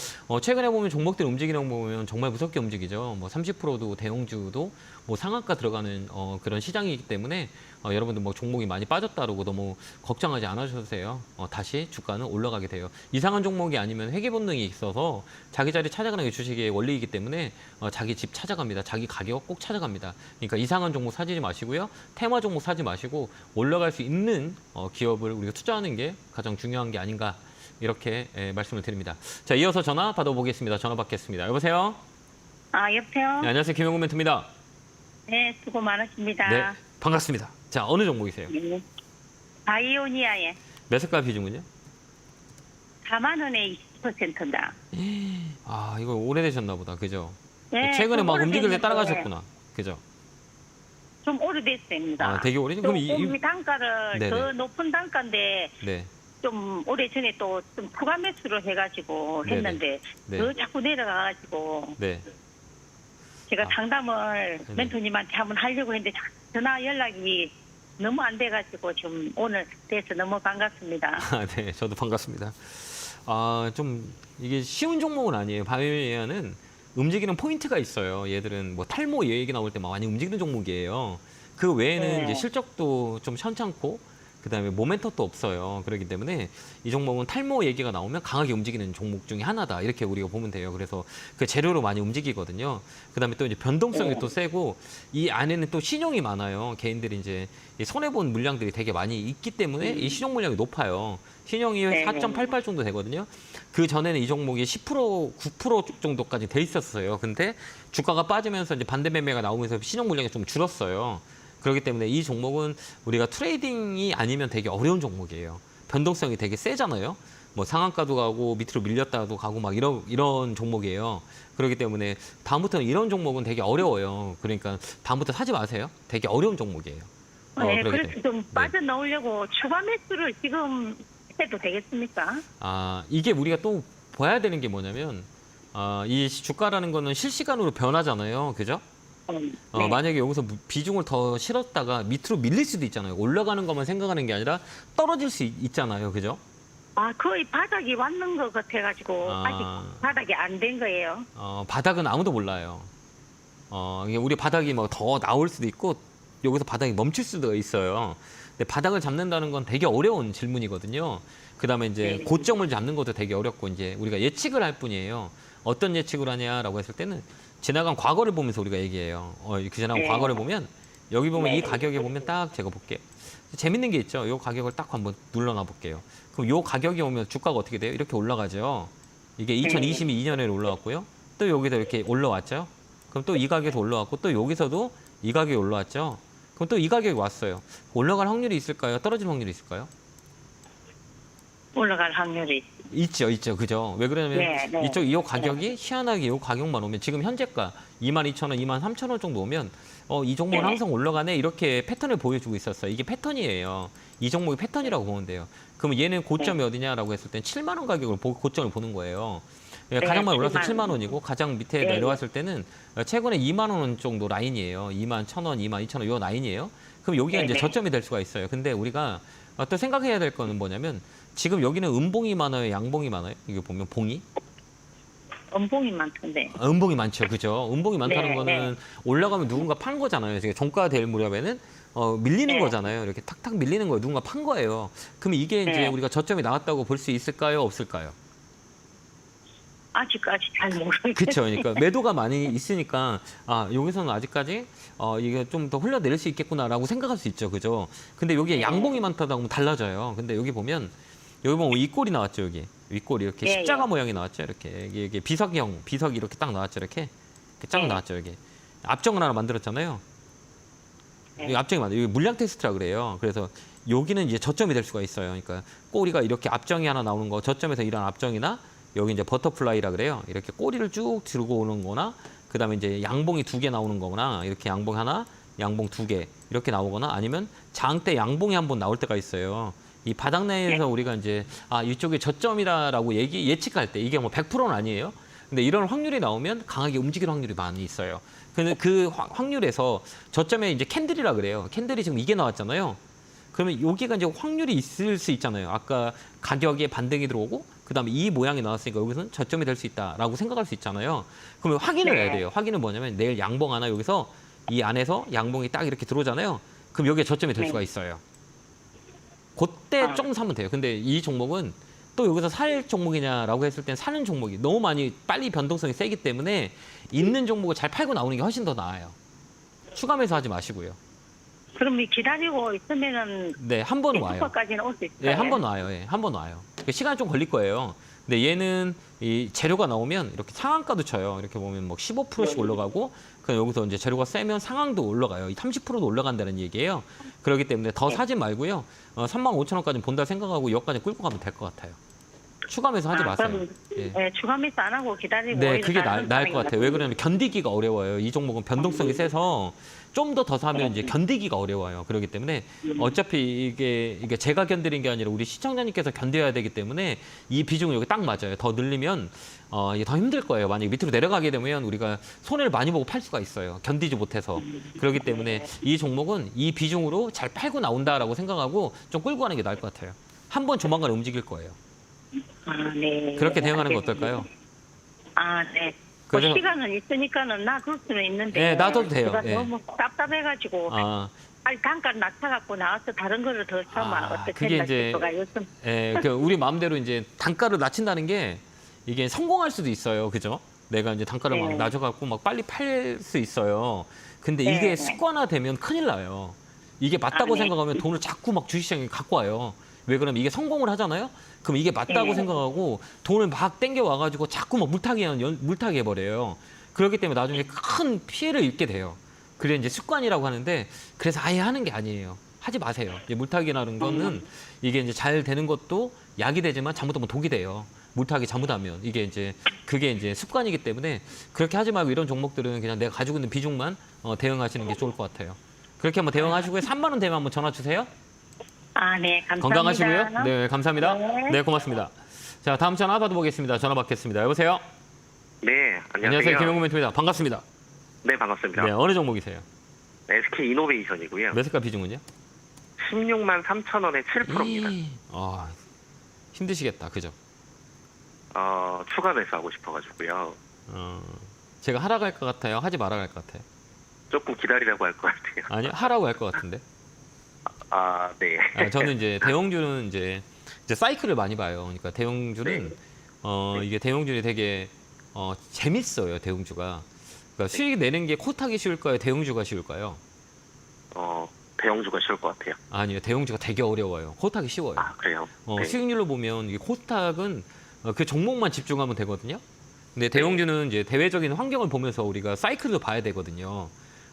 최근에 보면 종목들 움직이는 거 보면 정말 무섭게 움직이죠. 30%도 대형주도 상한가 들어가는 그런 시장이기 때문에 여러분들 종목이 많이 빠졌다라고 너무 걱정하지 않으셔도 돼요. 다시 주가는 올라가게 돼요. 이상한 종목이 아니면 회귀 본능이 있어서 자기 자리 찾아가는 게 주식의 원리이기 때문에 자기 집 찾아갑니다. 자기 가격 꼭 찾아갑니다. 그러니까 이상한 종목 사지 마시고요. 테마 종목 사지 마시고 올라갈 수 있는 기업을 우리가 투자하는 게 가장 중요한 게 아닌가 이렇게 말씀을 드립니다. 자, 이어서 전화 받아보겠습니다. 전화 받겠습니다. 여보세요? 여보세요? 네, 안녕하세요. 김영구 멘트입니다. 네, 수고 많으십니다. 네, 반갑습니다. 자, 어느 종목이세요? 네. 바이오니아에 매수가 비중은요? 4만 원에 20%다. 이거 오래되셨나 보다. 그죠? 네, 최근에 좀 막 움직일 때 오래됐는데 따라가셨구나. 그죠? 좀 오래됐습니다. 되게 오래죠? 좀 그럼 단가를 네네. 더 높은 단가인데 네. 좀 오래전에 또 좀 추가 매수를 해가지고 네네. 했는데 네. 더 자꾸 내려가가지고 네. 제가 아. 상담을 네네. 멘토님한테 한번 하려고 했는데 전화 연락이 너무 안 돼가지고 지금 오늘 돼서 너무 반갑습니다. 네, 저도 반갑습니다. 좀 이게 쉬운 종목은 아니에요. 바이오니아는 움직이는 포인트가 있어요. 얘들은 탈모 얘기 나올 때 막 많이 움직이는 종목이에요. 그 외에는 네. 이제 실적도 좀 현찮고 그다음에 모멘텀도 없어요. 그렇기 때문에 이 종목은 탈모 얘기가 나오면 강하게 움직이는 종목 중에 하나다. 이렇게 우리가 보면 돼요. 그래서 그 재료로 많이 움직이거든요. 그다음에 또 이제 변동성이 또 세고 이 안에는 또 신용이 많아요. 개인들이 이제 손해 본 물량들이 되게 많이 있기 때문에 이 신용 물량이 높아요. 신용이 네. 4.88 정도 되거든요. 그 전에는 이 종목이 10%, 9% 정도까지 돼 있었어요. 근데 주가가 빠지면서 이제 반대 매매가 나오면서 신용 물량이 좀 줄었어요. 그렇기 때문에 이 종목은 우리가 트레이딩이 아니면 되게 어려운 종목이에요. 변동성이 되게 세잖아요. 뭐 상한가도 가고 밑으로 밀렸다도 가고 막 이런 종목이에요. 그렇기 때문에 다음부터는 이런 종목은 되게 어려워요. 그러니까 다음부터 사지 마세요. 되게 어려운 종목이에요. 네, 그렇기 그래서 때문에. 좀 네. 빠져나오려고 추가 매수를 지금 해도 되겠습니까? 아, 이게 우리가 또 봐야 되는 게 뭐냐면 이 주가라는 거는 실시간으로 변하잖아요. 그죠? 네. 만약에 여기서 비중을 더 실었다가 밑으로 밀릴 수도 있잖아요. 올라가는 것만 생각하는 게 아니라 떨어질 수 있잖아요. 그죠? 아, 거의 바닥이 왔는 것 같아가지고 아. 아직 바닥이 안 된 거예요. 바닥은 아무도 몰라요. 이게 우리 바닥이 뭐 더 나올 수도 있고 여기서 바닥이 멈출 수도 있어요. 근데 바닥을 잡는다는 건 되게 어려운 질문이거든요. 그다음에 이제 네. 고점을 잡는 것도 되게 어렵고 이제 우리가 예측을 할 뿐이에요. 어떤 예측을 하냐라고 했을 때는 지나간 과거를 보면서 우리가 얘기해요. 그 지나간 네. 과거를 보면 여기 보면 네. 이 가격에 보면 딱 제가 볼게요. 재밌는 게 있죠. 이 가격을 딱 한번 눌러놔 볼게요. 그럼 이 가격이 오면 주가가 어떻게 돼요? 이렇게 올라가죠. 이게 2022년에 올라왔고요. 또 여기서 이렇게 올라왔죠. 그럼 또 이 가격에서 올라왔고 또 여기서도 이 가격이 올라왔죠. 그럼 또 이 가격이 왔어요. 올라갈 확률이 있을까요? 떨어질 확률이 있을까요? 올라갈 확률이. 있죠. 그죠? 왜 그러냐면 네, 네. 이 가격이 희한하게 이 가격만 오면 지금 현재가 22,000원, 23,000원 정도 오면 이 종목은 네. 항상 올라가네 이렇게 패턴을 보여주고 있었어요. 이게 패턴이에요. 이 종목이 패턴이라고 보면 돼요. 그러면 얘는 고점이 어디냐라고 했을 땐 7만 원 가격을 보고 고점을 보는 거예요. 가장 많이 올라서 7만 원이고 가장 밑에 네. 내려왔을 때는 최근에 2만 원 정도 라인이에요. 2만 1,000원, 2만 2,000원 요 라인이에요. 그럼 여기가 이제 네. 저점이 될 수가 있어요. 근데 우리가 또 생각해야 될 거는 뭐냐면 지금 여기는 음봉이 많아요, 양봉이 많아요. 이거 보면 봉이 음봉이 많던데. 음봉이 많죠, 그죠? 음봉이 많다는 네, 거는 올라가면 누군가 판 거잖아요. 지금 종가 될 무렵에는 밀리는 네. 거잖아요. 이렇게 탁탁 밀리는 거예요. 누군가 판 거예요. 그럼 이게 이제 네. 우리가 저점이 나왔다고 볼 수 있을까요, 없을까요? 아직까지 잘 모르겠어요. 그렇죠. 그러니까 매도가 많이 있으니까 여기서는 아직까지 이게 좀 더 흘러내릴 수 있겠구나라고 생각할 수 있죠, 그죠? 근데 여기에 네. 양봉이 많다고 하면 달라져요. 근데 여기 보면 윗골이 나왔죠, 여기 윗골이 이렇게 예, 십자가 예. 모양이 나왔죠, 이렇게 이게 비석이 이렇게 딱 나왔죠, 이렇게 쫙 네. 나왔죠, 여기 앞정을 하나 만들었잖아요. 네. 이 앞정이 여기 물량 테스트라 그래요. 그래서 여기는 이제 저점이 될 수가 있어요. 그러니까 꼬리가 이렇게 앞정이 하나 나오는 거, 저점에서 이런 앞정이나 여기 이제 버터플라이라 그래요. 이렇게 꼬리를 쭉 들고 오는 거나 그다음에 이제 양봉이 2개 나오는 거거나 이렇게 양봉 하나, 양봉 2개 이렇게 나오거나 아니면 장대 양봉이 한번 나올 때가 있어요. 이 바닥 내에서 우리가 이제 이쪽이 저점이다라고 예측할 때 이게 뭐 100%는 아니에요. 근데 이런 확률이 나오면 강하게 움직일 확률이 많이 있어요. 근데 그 확률에서 저점에 이제 캔들이라 그래요. 캔들이 지금 이게 나왔잖아요. 그러면 여기가 이제 확률이 있을 수 있잖아요. 아까 가격에 반등이 들어오고 그다음에 이 모양이 나왔으니까 여기서는 저점이 될 수 있다라고 생각할 수 있잖아요. 그러면 확인을 네. 해야 돼요. 확인은 뭐냐면 내일 양봉 하나 여기서 이 안에서 양봉이 딱 이렇게 들어오잖아요. 그럼 여기에 저점이 될 네. 수가 있어요. 그때 조금 사면 돼요. 근데 이 종목은 또 여기서 살 종목이냐라고 했을 땐 사는 종목이 너무 많이 빨리 변동성이 세기 때문에 있는 종목을 잘 팔고 나오는 게 훨씬 더 나아요. 추가 매수하지 마시고요. 그럼 기다리고 있으면은 네, 한 번 와요. 주가까지는 올 수 있어요. 예, 한 번 와요. 예, 한 번 와요. 시간이 좀 걸릴 거예요. 근데 얘는 이 재료가 나오면 이렇게 상한가도 쳐요. 이렇게 보면 뭐 15%씩 올라가고 그럼 여기서 이제 재료가 세면 상한도 올라가요. 30%도 올라간다는 얘기예요. 그렇기 때문에 더 사지 말고요. 35,000원까지 본다 생각하고 여기까지 끌고 가면 될 것 같아요. 추가 매수 하지 마세요. 그럼 예. 네, 추가 매수 안 하고 기다리고 네, 오히려 그게 다른 나을 것 같아요. 왜 상황이 그러냐면 견디기가 어려워요. 이 종목은 변동성이 세서 좀 더 사면 이제 견디기가 어려워요. 그렇기 때문에 어차피 이게 제가 견디는 게 아니라 우리 시청자님께서 견뎌야 되기 때문에 이 비중은 여기 딱 맞아요. 더 늘리면 이게 더 힘들 거예요. 만약에 밑으로 내려가게 되면 우리가 손해를 많이 보고 팔 수가 있어요. 견디지 못해서. 그렇기 때문에 이 종목은 이 비중으로 잘 팔고 나온다라고 생각하고 좀 끌고 가는 게 나을 것 같아요. 한 번 조만간 움직일 거예요. 네. 그렇게 대응하는 거 알겠습니다. 어떨까요? 네. 그래서- 시간은 있으니까는 놔둘 수는 있는데. 네, 놔둬도 돼요. 제가 예. 너무 답답해가지고 빨리 단가 낮춰갖고 나와서 다른 거를 더 사면 어떻게 그게 된다 이제 싶어가 요즘. 우리 마음대로 이제 단가를 낮춘다는 게 이게 성공할 수도 있어요. 그죠? 내가 이제 단가를 막 네. 낮춰갖고 막 빨리 팔 수 있어요. 근데 네, 이게 네. 습관화되면 큰일 나요. 이게 맞다고 네. 생각하면 돈을 자꾸 막 주식시장에 갖고 와요. 왜 그러면 이게 성공을 하잖아요? 그럼 이게 맞다고 네. 생각하고 돈을 막 땡겨 와가지고 자꾸 막 물타기 해버려요. 그렇기 때문에 나중에 큰 피해를 입게 돼요. 그래 이제 습관이라고 하는데 그래서 아예 하는 게 아니에요. 하지 마세요. 이제 물타기라는 거는 이게 이제 잘 되는 것도 약이 되지만 잘못하면 독이 돼요. 물타기 잘못하면 이게 이제 그게 이제 습관이기 때문에 그렇게 하지 말고 이런 종목들은 그냥 내가 가지고 있는 비중만 대응하시는 게 좋을 것 같아요. 그렇게 한번 대응하시고요. 3만 원 되면 한번 전화 주세요. 아, 네, 감사합니다. 건강하시고요. 네, 감사합니다. 네. 네, 고맙습니다. 자, 다음 전화 받아보겠습니다. 전화 받겠습니다. 여보세요. 네, 안녕하세요. 안녕하세요. 김영구 멘토입니다. 반갑습니다. 네, 반갑습니다. 네, 어느 종목이세요? SK 이노베이션이고요. 매수가 비중은요? 16만 3천 원에 7%입니다. 아, 힘드시겠다. 그죠? 추가 매수하고 싶어가지고요. 제가 하라고 할 것 같아요? 하지 말아야 할 것 같아요? 조금 기다리라고 할 것 같아요. 아니요, 하라고 할 것 같은데. 아, 네. 저는 이제 대형주는 이제 사이클을 많이 봐요. 그러니까 대형주는 이게 대형주는 되게 재밌어요. 대형주가. 그러니까 수익 내는 게 코타기 쉬울까요? 대형주가 쉬울까요? 대형주가 쉬울 것 같아요. 아니요, 대형주가 되게 어려워요. 코타기 쉬워요. 아, 그래요? 네. 수익률로 보면 이게 코스닥은 그 종목만 집중하면 되거든요. 근데 대형주는 이제 대외적인 환경을 보면서 우리가 사이클도 봐야 되거든요.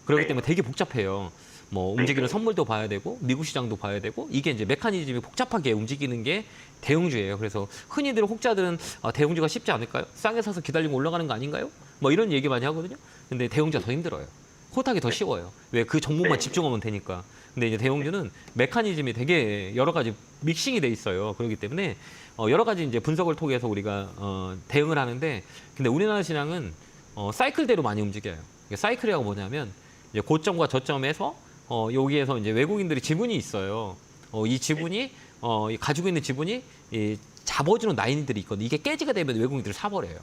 그렇기 네. 때문에 되게 복잡해요. 뭐 움직이는 선물도 봐야 되고 미국 시장도 봐야 되고 이게 이제 메커니즘이 복잡하게 움직이는 게 대형주예요. 그래서 흔히들 혹자들은 대형주가 쉽지 않을까요? 싸게 사서 기다리면 올라가는 거 아닌가요? 뭐 이런 얘기 많이 하거든요. 근데 대형주가 더 힘들어요. 코스닥이 더 쉬워요. 왜? 그 종목만 집중하면 되니까. 근데 이제 대형주는 메커니즘이 되게 여러 가지 믹싱이 돼 있어요. 그렇기 때문에 여러 가지 이제 분석을 통해서 우리가 대응을 하는데, 근데 우리나라 시장은 사이클대로 많이 움직여요. 이게 사이클이라고 뭐냐면 이제 고점과 저점에서 여기에서 이제 외국인들이 지분이 있어요. 이 지분이 가지고 있는 지분이 잡아주는 라인들이 있거든요. 이게 깨지게 되면 외국인들이 사버려요.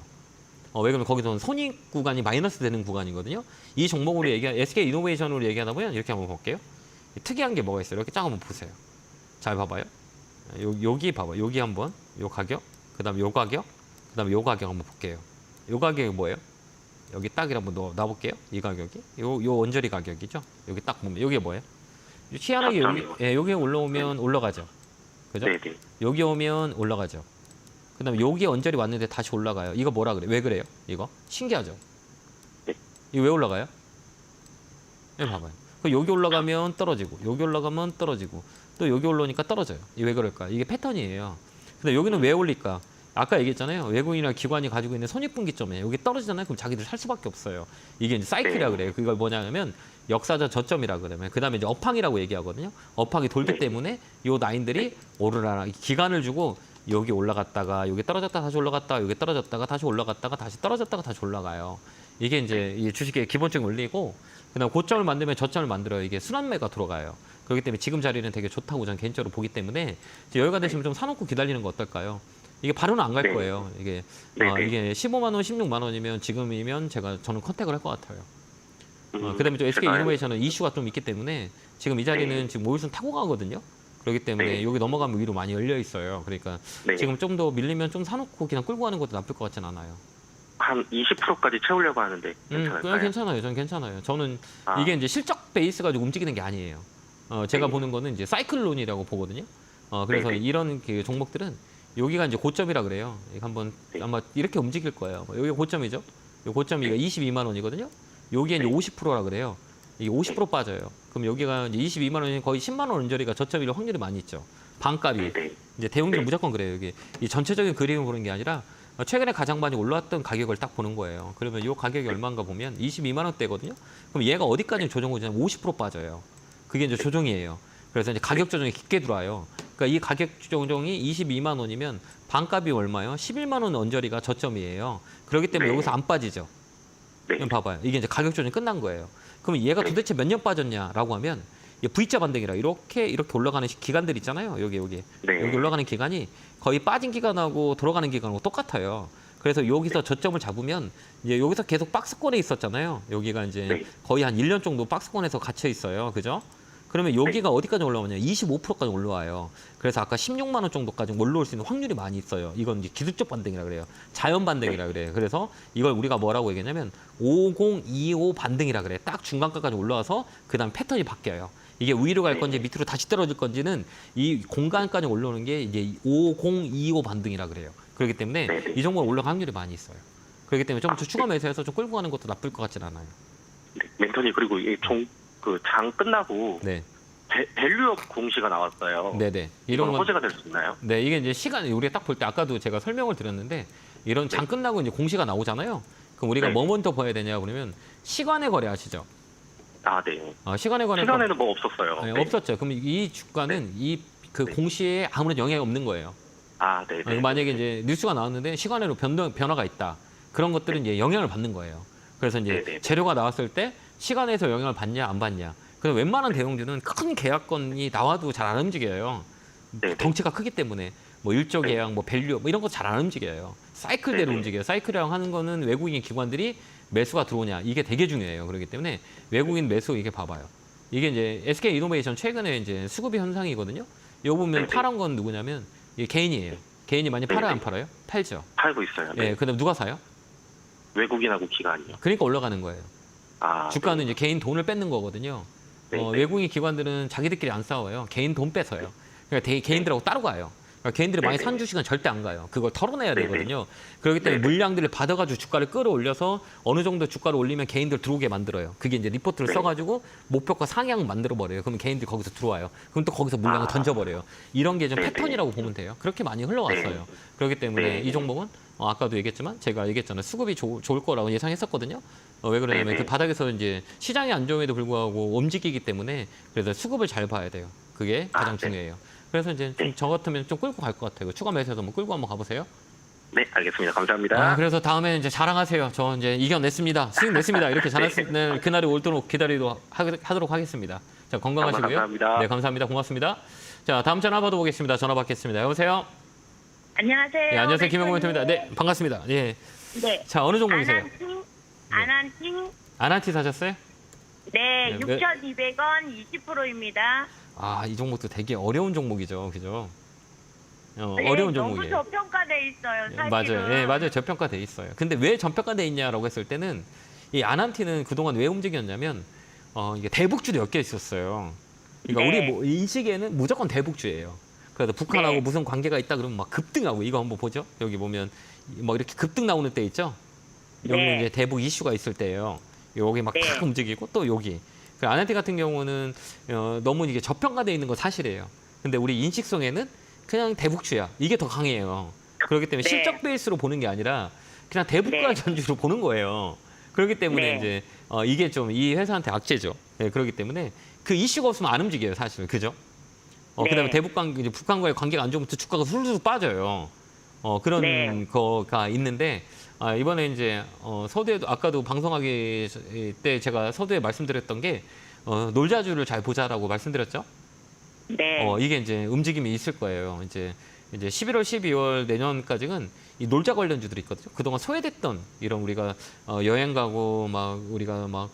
왜 그러면 거기서는 손익 구간이 마이너스 되는 구간이거든요. 이 종목으로 SK 이노베이션으로 얘기하다 보면 이렇게 한번 볼게요. 특이한 게 뭐가 있어요? 이렇게 쫙 한번 보세요. 잘 봐봐요. 여기 봐봐요. 여기 한번 요 가격, 그다음에 요 가격, 그다음에 요 가격 한번 볼게요. 요 가격이 뭐예요? 여기 딱이라 한번 놔볼게요. 이 가격이 요 원저리 가격이죠. 여기 딱 보면 여기 뭐예요? 희한하게 여기 올라오면 올라가죠. 그죠? 네네. 여기 오면 올라가죠. 그다음에 여기 언저리 왔는데 다시 올라가요. 이거 뭐라 그래? 왜 그래요? 이거 신기하죠? 네. 이거 왜 올라가요? 여기 봐봐요. 여기 올라가면 떨어지고 여기 올라가면 떨어지고 또 여기 올라오니까 떨어져요. 이게 왜 그럴까? 이게 패턴이에요. 근데 여기는 왜 올릴까? 아까 얘기했잖아요. 외국인이나 기관이 가지고 있는 손익분기점에 여기 떨어지잖아요. 그럼 자기들 살 수밖에 없어요. 이게 이제 사이클이라 그래요. 그걸 뭐냐면 역사적 저점이라 그러면 그다음에 이제 업황이라고 얘기하거든요. 업황이 돌기 때문에 요 라인들이 오르라 기간을 주고 여기 올라갔다가 여기 떨어졌다가 다시 올라갔다가 여기 떨어졌다가 다시 올라갔다가 다시 떨어졌다가 다시 올라가요. 이게 이제 이 주식의 기본적인 원리고, 그다음 고점을 만들면 저점을 만들어요. 이게 순환매가 들어가요. 그렇기 때문에 지금 자리는 되게 좋다고 저는 개인적으로 보기 때문에 여유가 되시면 좀 사놓고 기다리는 거 어떨까요? 이게 바로는 안 갈 거예요. 이게 이게 15만 원, 16만 원이면 지금이면 저는 컨택을 할 것 같아요. 그다음에 또 SK 이노베이션은 이슈가 좀 있기 때문에 지금 이 자리는 지금 5일선 타고 가거든요. 그렇기 때문에 여기 넘어가면 위로 많이 열려 있어요. 그러니까 지금 좀 더 밀리면 좀 사놓고 그냥 끌고 가는 것도 나쁠 것 같진 않아요. 한 20%까지 채우려고 하는데 괜찮을까요? 괜찮아요. 저는 괜찮아요. 저는 이게 이제 실적 베이스 가지고 움직이는 게 아니에요. 제가 보는 거는 이제 사이클론이라고 보거든요. 그래서 이런 그 종목들은 여기가 이제 고점이라 그래요. 이거 한번 아마 이렇게 움직일 거예요. 여기 고점이죠. 이 고점이 22만 원이거든요. 여기에 이제 50%라 그래요. 이게 50% 빠져요. 그럼 여기가 이제 22만 원이 거의 10만 원 언저리가 저점일 확률이 많이 있죠. 반값이. 이제 대형주는 무조건 그래요. 이게 이 전체적인 그림을 보는 게 아니라 최근에 가장 많이 올라왔던 가격을 딱 보는 거예요. 그러면 이 가격이 얼마인가 보면 22만 원대거든요. 그럼 얘가 어디까지 조정 오냐면 50% 빠져요. 그게 이제 조정이에요. 그래서 이제 가격 조정이 깊게 들어와요. 그러니까 이 가격 조정이 22만 원이면 반값이 얼마요? 11만 원 언저리가 저점이에요. 그렇기 때문에 여기서 안 빠지죠. 그럼 봐봐요. 이게 이제 가격 조정이 끝난 거예요. 그럼 얘가 도대체 몇 년 빠졌냐라고 하면 V자 반등이라 이렇게 올라가는 기간들 있잖아요. 여기 올라가는 기간이 거의 빠진 기간하고 들어가는 기간하고 똑같아요. 그래서 여기서 저점을 잡으면 이제 여기서 계속 박스권에 있었잖아요. 여기가 이제 거의 한 1년 정도 박스권에서 갇혀 있어요. 그죠? 그러면 여기가 어디까지 올라오냐? 25%까지 올라와요. 그래서 아까 16만 원 정도까지 올라올 수 있는 확률이 많이 있어요. 이건 이제 기술적 반등이라 그래요. 자연 반등이라 그래요. 그래서 이걸 우리가 뭐라고 얘기하냐면 5025 반등이라 그래요. 딱 중간가까지 올라와서 그다음 패턴이 바뀌어요. 이게 위로 갈 건지 밑으로 다시 떨어질 건지는 이 공간까지 올라오는 게 이제 5025 반등이라 그래요. 그렇기 때문에 이 종목은 올라갈 확률이 많이 있어요. 그렇기 때문에 좀 추가 매수해서 좀 끌고 가는 것도 나쁠 것 같진 않아요. 멘토님, 그리고 장 끝나고 밸류업 공시가 나왔어요. 네네. 이런 이런 건 호재가 될 수 있나요? 네, 이게 이제 시간 우리가 딱 볼 때 아까도 제가 설명을 드렸는데 이런 장 끝나고 이제 공시가 나오잖아요. 그럼 우리가 네. 뭐 먼저 봐야 되냐 그러면 시간의 거래 아시죠? 아, 네. 시간의 거래 시간에는 뭐 없었어요. 네, 네. 없었죠. 그럼 이 주가는 이 그 네. 공시에 아무런 영향이 없는 거예요. 아, 네. 네. 만약에 이제 뉴스가 나왔는데 시간으로 변화가 있다. 그런 것들은 이제 영향을 받는 거예요. 그래서 이제 네. 재료가 나왔을 때 시간에서 영향을 받냐 안 받냐. 그래서 웬만한 대형주는 큰 계약건이 나와도 잘 안 움직여요. 네. 덩치가 크기 때문에 뭐 일조 계약, 뭐 밸류 뭐 이런 거 잘 안 움직여요. 사이클대로 네네. 움직여요. 사이클이랑 하는 거는 외국인 기관들이 매수가 들어오냐 이게 되게 중요해요. 그렇기 때문에 외국인 매수 이게 봐봐요. 이게 이제 SK 이노베이션 최근에 이제 수급이 현상이거든요. 요 보면 네네. 팔은 건 누구냐면 이게 개인이에요. 개인이 많이 팔아요, 안 네네. 팔아요? 팔죠. 팔고 있어요. 네. 예, 그다음 누가 사요? 외국인하고 기관이요. 그러니까 올라가는 거예요. 아, 주가는 이제 개인 돈을 뺏는 거거든요. 네, 네. 외국인 기관들은 자기들끼리 안 싸워요. 개인 돈 뺏어요. 그러니까 개인들하고 따로 가요. 그러니까 개인들이 많이 네, 산 네. 주식은 절대 안 가요. 그걸 털어내야 네, 네. 되거든요. 그렇기 때문에 네, 네. 물량들을 받아가지고 주가를 끌어올려서 어느 정도 주가를 올리면 개인들 들어오게 만들어요. 그게 이제 리포트를 네. 써가지고 목표가 상향 만들어 버려요. 그러면 개인들이 거기서 들어와요. 그럼 또 거기서 물량을 아. 던져버려요. 이런 게 좀 네, 네. 패턴이라고 보면 돼요. 그렇게 많이 흘러왔어요. 네. 그렇기 때문에 네. 이 종목은 아까도 얘기했지만 제가 얘기했잖아요. 수급이 좋을 거라고 예상했었거든요. 왜 그러냐면 네, 네. 그 바닥에서 이제 시장이 안 좋음에도 불구하고 움직이기 때문에 그래서 수급을 잘 봐야 돼요. 그게 가장 아, 네. 중요해요. 그래서 이제 좀 네. 저 같으면 좀 끌고 갈 것 같아요. 추가 매수해서 한번 끌고 한번 가보세요. 네, 알겠습니다. 감사합니다. 그래서 다음에 이제 자랑하세요. 저 이제 이겨냈습니다. 수익 냈습니다. 이렇게 자랑하는 그날이 오도록 하도록 하겠습니다. 자, 건강하시고요. 감사합니다. 네, 감사합니다. 고맙습니다. 자, 다음 전화 받아보겠습니다. 전화 받겠습니다. 여보세요? 안녕하세요. 네, 안녕하세요. 김영모 대표님. 멘토입니다. 네, 반갑습니다. 예. 네. 자, 어느 종목이세요? 아난티 아나티 사셨어요? 네, 네, 6,200원 20%입니다. 이 종목도 되게 어려운 종목이죠. 그죠? 네, 어려운 너무 종목이에요. 저평가돼 있어요. 예, 사실은. 맞아요. 예, 맞아요. 저평가돼 있어요. 근데 왜 저평가돼 있냐라고 했을 때는 이 아난티는 그동안 왜 움직였냐면 이게 대북주도 엮여 있었어요. 그러니까 네. 우리 이 시기에는 무조건 대북주예요. 그래서 북한하고 네. 무슨 관계가 있다 그러면 막 급등하고 이거 한번 보죠. 여기 보면 뭐 이렇게 급등 나오는 때 있죠. 여기는 네. 이제 대북 이슈가 있을 때예요. 여기 막 탁 네. 움직이고 또 여기. 그 아난티 같은 경우는 너무 이게 저평가돼 있는 거 사실이에요. 근데 우리 인식성에는 그냥 대북주야. 이게 더 강해요. 그렇기 때문에 네. 실적 베이스로 보는 게 아니라 그냥 대북과 네. 전주로 보는 거예요. 그렇기 때문에 네. 이제 이게 좀 이 회사한테 악재죠. 네, 그렇기 때문에 그 이슈가 없으면 안 움직여요, 사실. 그죠? 네. 그다음에 이제 북한과의 관계가 안 좋으면 또 주가가 술술 빠져요. 그런 네. 거가 있는데 이번에 이제 서두에도 아까도 방송하기 때 제가 서두에 말씀드렸던 게 놀자주를 잘 보자라고 말씀드렸죠. 네. 이게 이제 움직임이 있을 거예요. 이제 11월, 12월 내년까지는 이 놀자 관련주들이 있거든요. 그동안 소외됐던 이런 우리가 여행 가고 막 우리가 막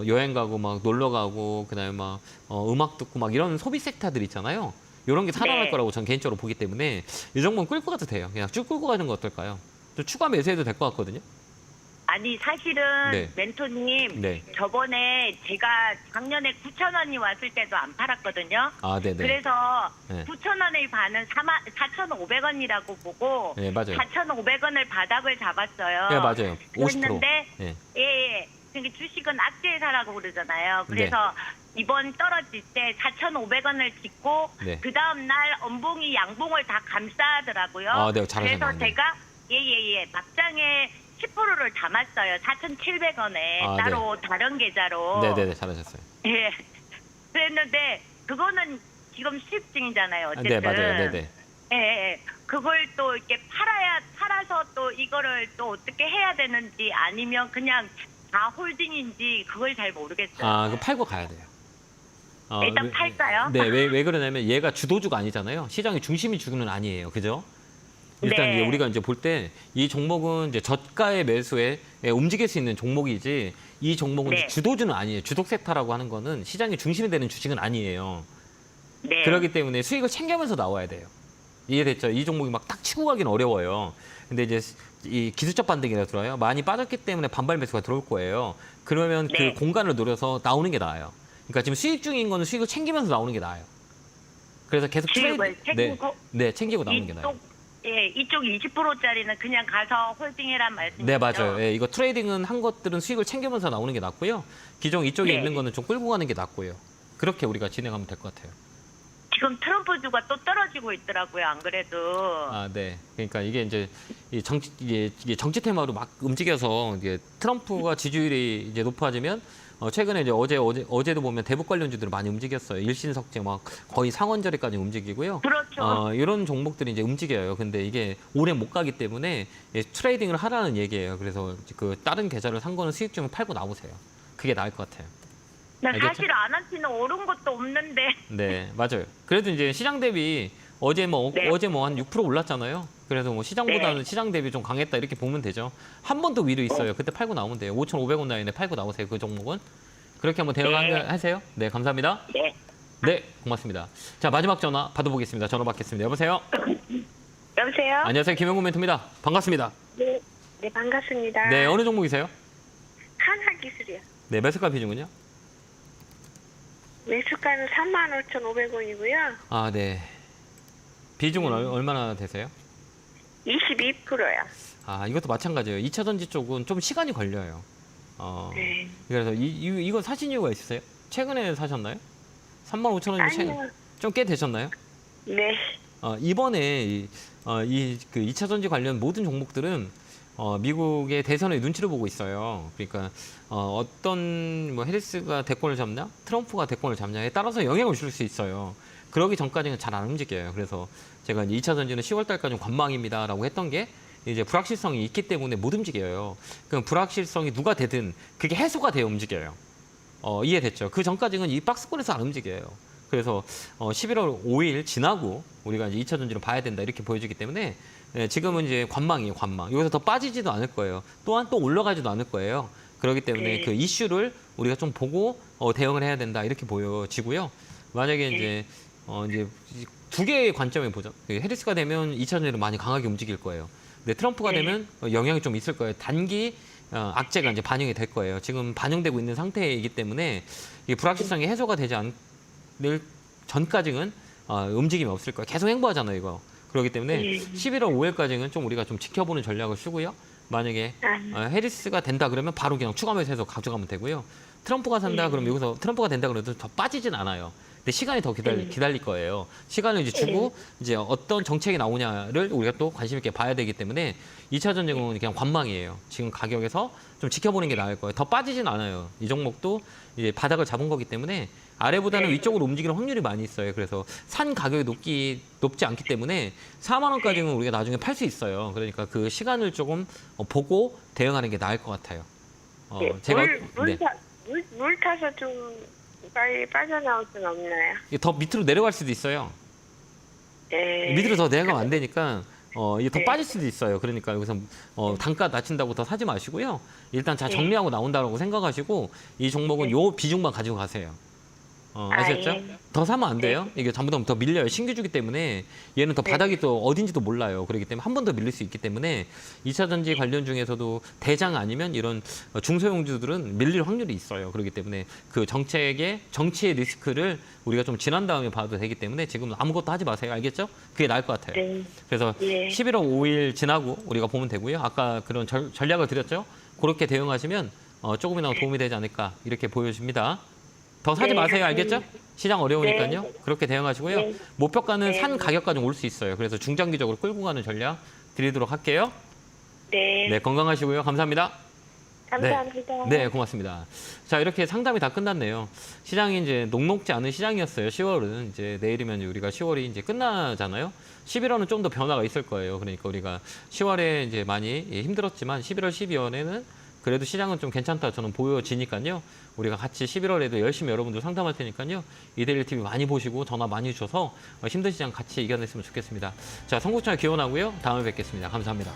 여행 가고 막 놀러 가고 그다음에 막 음악 듣고 막 이런 소비 섹터들 있잖아요. 이런 게 살아날 네. 거라고 전 개인적으로 보기 때문에 이 정도는 끌고 가도 돼요. 그냥 쭉 끌고 가는 거 어떨까요? 또 추가 매수해도 될 것 같거든요. 아니 사실은 네. 멘토님 네. 저번에 제가 작년에 9,000원이 왔을 때도 안 팔았거든요. 네네. 그래서 네. 9,000원의 반은 4,500원이라고 보고 네, 맞아요. 4,500원을 바닥을 잡았어요. 네, 맞아요. 50%. 그랬는데 네. 예. 그러니까 주식은 악재의 사라고 그러잖아요. 그래서 이번 떨어질 때 4,500원을 짓고 네. 그 다음 날 엄봉이 양봉을 다 감싸더라고요. 네, 잘하셨네요. 그래서 제가 막장에 10%를 담았어요. 4,700원에 따로 다른 계좌로. 네네네, 잘하셨어요. 예. 그랬는데 그거는 지금 수익 중이잖아요. 어쨌든. 네, 맞아요. 네네. 예. 그걸 또 이렇게 팔아서 또 이거를 또 어떻게 해야 되는지 아니면 그냥 다 홀딩인지 그걸 잘 모르겠어요. 그 팔고 가야 돼요. 일단 팔까요? 네, 왜 그러냐면 얘가 주도주가 아니잖아요. 시장의 중심이 주는 아니에요. 그죠? 일단 네. 이제 우리가 이제 볼 때 이 종목은 이제 저가의 매수에 움직일 수 있는 종목이지 이 종목은 네. 주도주는 아니에요. 주독 섹터라고 하는 거는 시장의 중심이 되는 주식은 아니에요. 네. 그렇기 때문에 수익을 챙기면서 나와야 돼요. 이해됐죠? 이 종목이 막 딱 치고 가긴 어려워요. 근데 이제 이 기술적 반등이라 들어요. 많이 빠졌기 때문에 반발 매수가 들어올 거예요. 그러면 네. 그 공간을 노려서 나오는 게 나아요. 그러니까 지금 수익 중인 거는 수익을 챙기면서 나오는 게 나아요. 그래서 계속 수익을 챙기고 네, 챙기고 나오는 게 나아요. 이쪽 20%짜리는 그냥 가서 홀딩해란 말씀이죠. 네, 맞아요. 이거 트레이딩은 한 것들은 수익을 챙기면서 나오는 게 낫고요. 기존 이쪽에 네. 있는 거는 좀 끌고 가는 게 낫고요. 그렇게 우리가 진행하면 될 것 같아요. 지금 트럼프주가 또 떨어지고 있더라고요. 안 그래도. 아, 네. 그러니까 이게 이제 이게 정치 테마로 막 움직여서 이게 트럼프가 지지율이 이제 높아지면 최근에 이제 어제도 보면 대북 관련주들을 많이 움직였어요. 일신석재 막 거의 상원저리까지 움직이고요. 그렇죠. 이런 종목들이 이제 움직여요. 근데 이게 오래 못 가기 때문에 트레이딩을 하라는 얘기예요. 그래서 그 다른 계좌를 산 거는 수익 좀 팔고 나오세요. 그게 나을 것 같아요. 나 알겠죠? 사실 안 한 지는 오른 것도 없는데. 네, 맞아요. 그래도 이제 시장 대비 어제 뭐 네. 한 6% 올랐잖아요. 그래서 뭐 시장보다는 네. 시장 대비 좀 강했다 이렇게 보면 되죠. 한 번 더 위로 있어요. 그때 팔고 나오면 돼요. 5,500원 라인에 팔고 나오세요. 그 종목은. 그렇게 한번 대응하세요. 네, 감사합니다. 네. 네, 고맙습니다. 자, 마지막 전화 받아보겠습니다. 전화 받겠습니다. 여보세요? 여보세요? 안녕하세요. 김영구 멘토입니다. 반갑습니다. 네, 네 반갑습니다. 네, 어느 종목이세요? 한화기술이요. 네, 매수가 비중은요? 매수가는 35,500원이고요. 아, 네. 비중은 얼마나 되세요? 22%요. 아, 이것도 마찬가지예요. 2차 전지 쪽은 좀 시간이 걸려요. 네. 그래서 이거 사신 이유가 있으세요? 최근에 사셨나요? 35,000원이면 아니요. 좀 꽤 되셨나요? 네. 이번에 그 2차 전지 관련 모든 종목들은 미국의 대선의 눈치를 보고 있어요. 그러니까 어떤 뭐 해리스가 대권을 잡냐, 트럼프가 대권을 잡냐에 따라서 영향을 줄 수 있어요. 그러기 전까지는 잘 안 움직여요. 그래서 제가 이제 2차 전지는 10월 달까지는 관망입니다라고 했던 게 이제 불확실성이 있기 때문에 못 움직여요. 그럼 불확실성이 누가 되든 그게 해소가 되어 움직여요. 이해됐죠? 그 전까지는 이 박스권에서 안 움직여요. 그래서 11월 5일 지나고 우리가 이제 2차 전지를 봐야 된다 이렇게 보여지기 때문에 지금은 이제 관망이에요, 관망. 여기서 더 빠지지도 않을 거예요. 또한 또 올라가지도 않을 거예요. 그렇기 때문에 네. 그 이슈를 우리가 좀 보고 대응을 해야 된다 이렇게 보여지고요. 만약에 이제 두 개의 관점에 보죠. 해리스가 되면 2차 전지를 많이 강하게 움직일 거예요. 근데 트럼프가 네. 되면 영향이 좀 있을 거예요. 단기 악재가 이제 반영이 될 거예요. 지금 반영되고 있는 상태이기 때문에 이 불확실성이 해소가 되지 않을 전까지는 움직임이 없을 거예요. 계속 행보하잖아요, 이거. 그렇기 때문에 네. 11월 5일까지는 좀 우리가 좀 지켜보는 전략을 쓰고요. 만약에 해리스가 된다 그러면 바로 그냥 추가 매수해서 가져가면 되고요. 트럼프가 산다 그러면 여기서 트럼프가 된다 그래도 더 빠지진 않아요. 근데 시간이 더 기다릴 거예요. 시간을 이제 주고 이제 어떤 정책이 나오냐를 우리가 또 관심 있게 봐야 되기 때문에 2차 전쟁은 그냥 관망이에요. 지금 가격에서 좀 지켜보는 게 나을 거예요. 더 빠지진 않아요. 이 종목도 이제 바닥을 잡은 거기 때문에 아래보다는 위쪽으로 움직이는 확률이 많이 있어요. 그래서 산 가격이 높지 않기 때문에 4만 원까지는 우리가 나중에 팔 수 있어요. 그러니까 그 시간을 조금 보고 대응하는 게 나을 것 같아요. 네. 제가 물 타서 좀 빨리 빠져나올 수는 없나요? 이게 더 밑으로 내려갈 수도 있어요. 네. 밑으로 더 내려가면 안 되니까 이게 더 네. 빠질 수도 있어요. 그러니까 여기서 단가 낮춘다고 더 사지 마시고요. 일단 자 네. 정리하고 나온다고 생각하시고 이 종목은 네. 요 비중만 가지고 가세요. 아셨죠? 예. 더 사면 안 돼요. 이게 잘못하면 더 밀려요. 신규주기 때문에 얘는 더 네. 바닥이 또 어딘지도 몰라요. 그렇기 때문에 한 번 더 밀릴 수 있기 때문에 2차 전지 관련 중에서도 대장 아니면 이런 중소형주들은 밀릴 확률이 있어요. 그렇기 때문에 그 정치의 리스크를 우리가 좀 지난 다음에 봐도 되기 때문에 지금 아무것도 하지 마세요. 알겠죠? 그게 나을 것 같아요. 네. 그래서 예. 11월 5일 지나고 우리가 보면 되고요. 아까 그런 전략을 드렸죠. 그렇게 대응하시면 조금이나마 도움이 되지 않을까 이렇게 보여집니다. 더 사지 네. 마세요. 알겠죠? 시장 어려우니까요. 네. 그렇게 대응하시고요. 네. 목표가는 네. 산 가격까지 올 수 있어요. 그래서 중장기적으로 끌고 가는 전략 드리도록 할게요. 네. 네, 건강하시고요. 감사합니다. 감사합니다. 네, 고맙습니다. 자, 이렇게 상담이 다 끝났네요. 시장이 이제 녹록지 않은 시장이었어요. 10월은 이제 내일이면 우리가 10월이 이제 끝나잖아요. 11월은 좀 더 변화가 있을 거예요. 그러니까 우리가 10월에 이제 많이 힘들었지만 11월, 12월에는 그래도 시장은 좀 괜찮다 저는 보여지니까요. 우리가 같이 11월에도 열심히 여러분들 상담할 테니까요. 이데일 TV 많이 보시고 전화 많이 주셔서 힘든 시장 같이 이겨냈으면 좋겠습니다. 자, 성국장을 기원하고요. 다음에 뵙겠습니다. 감사합니다.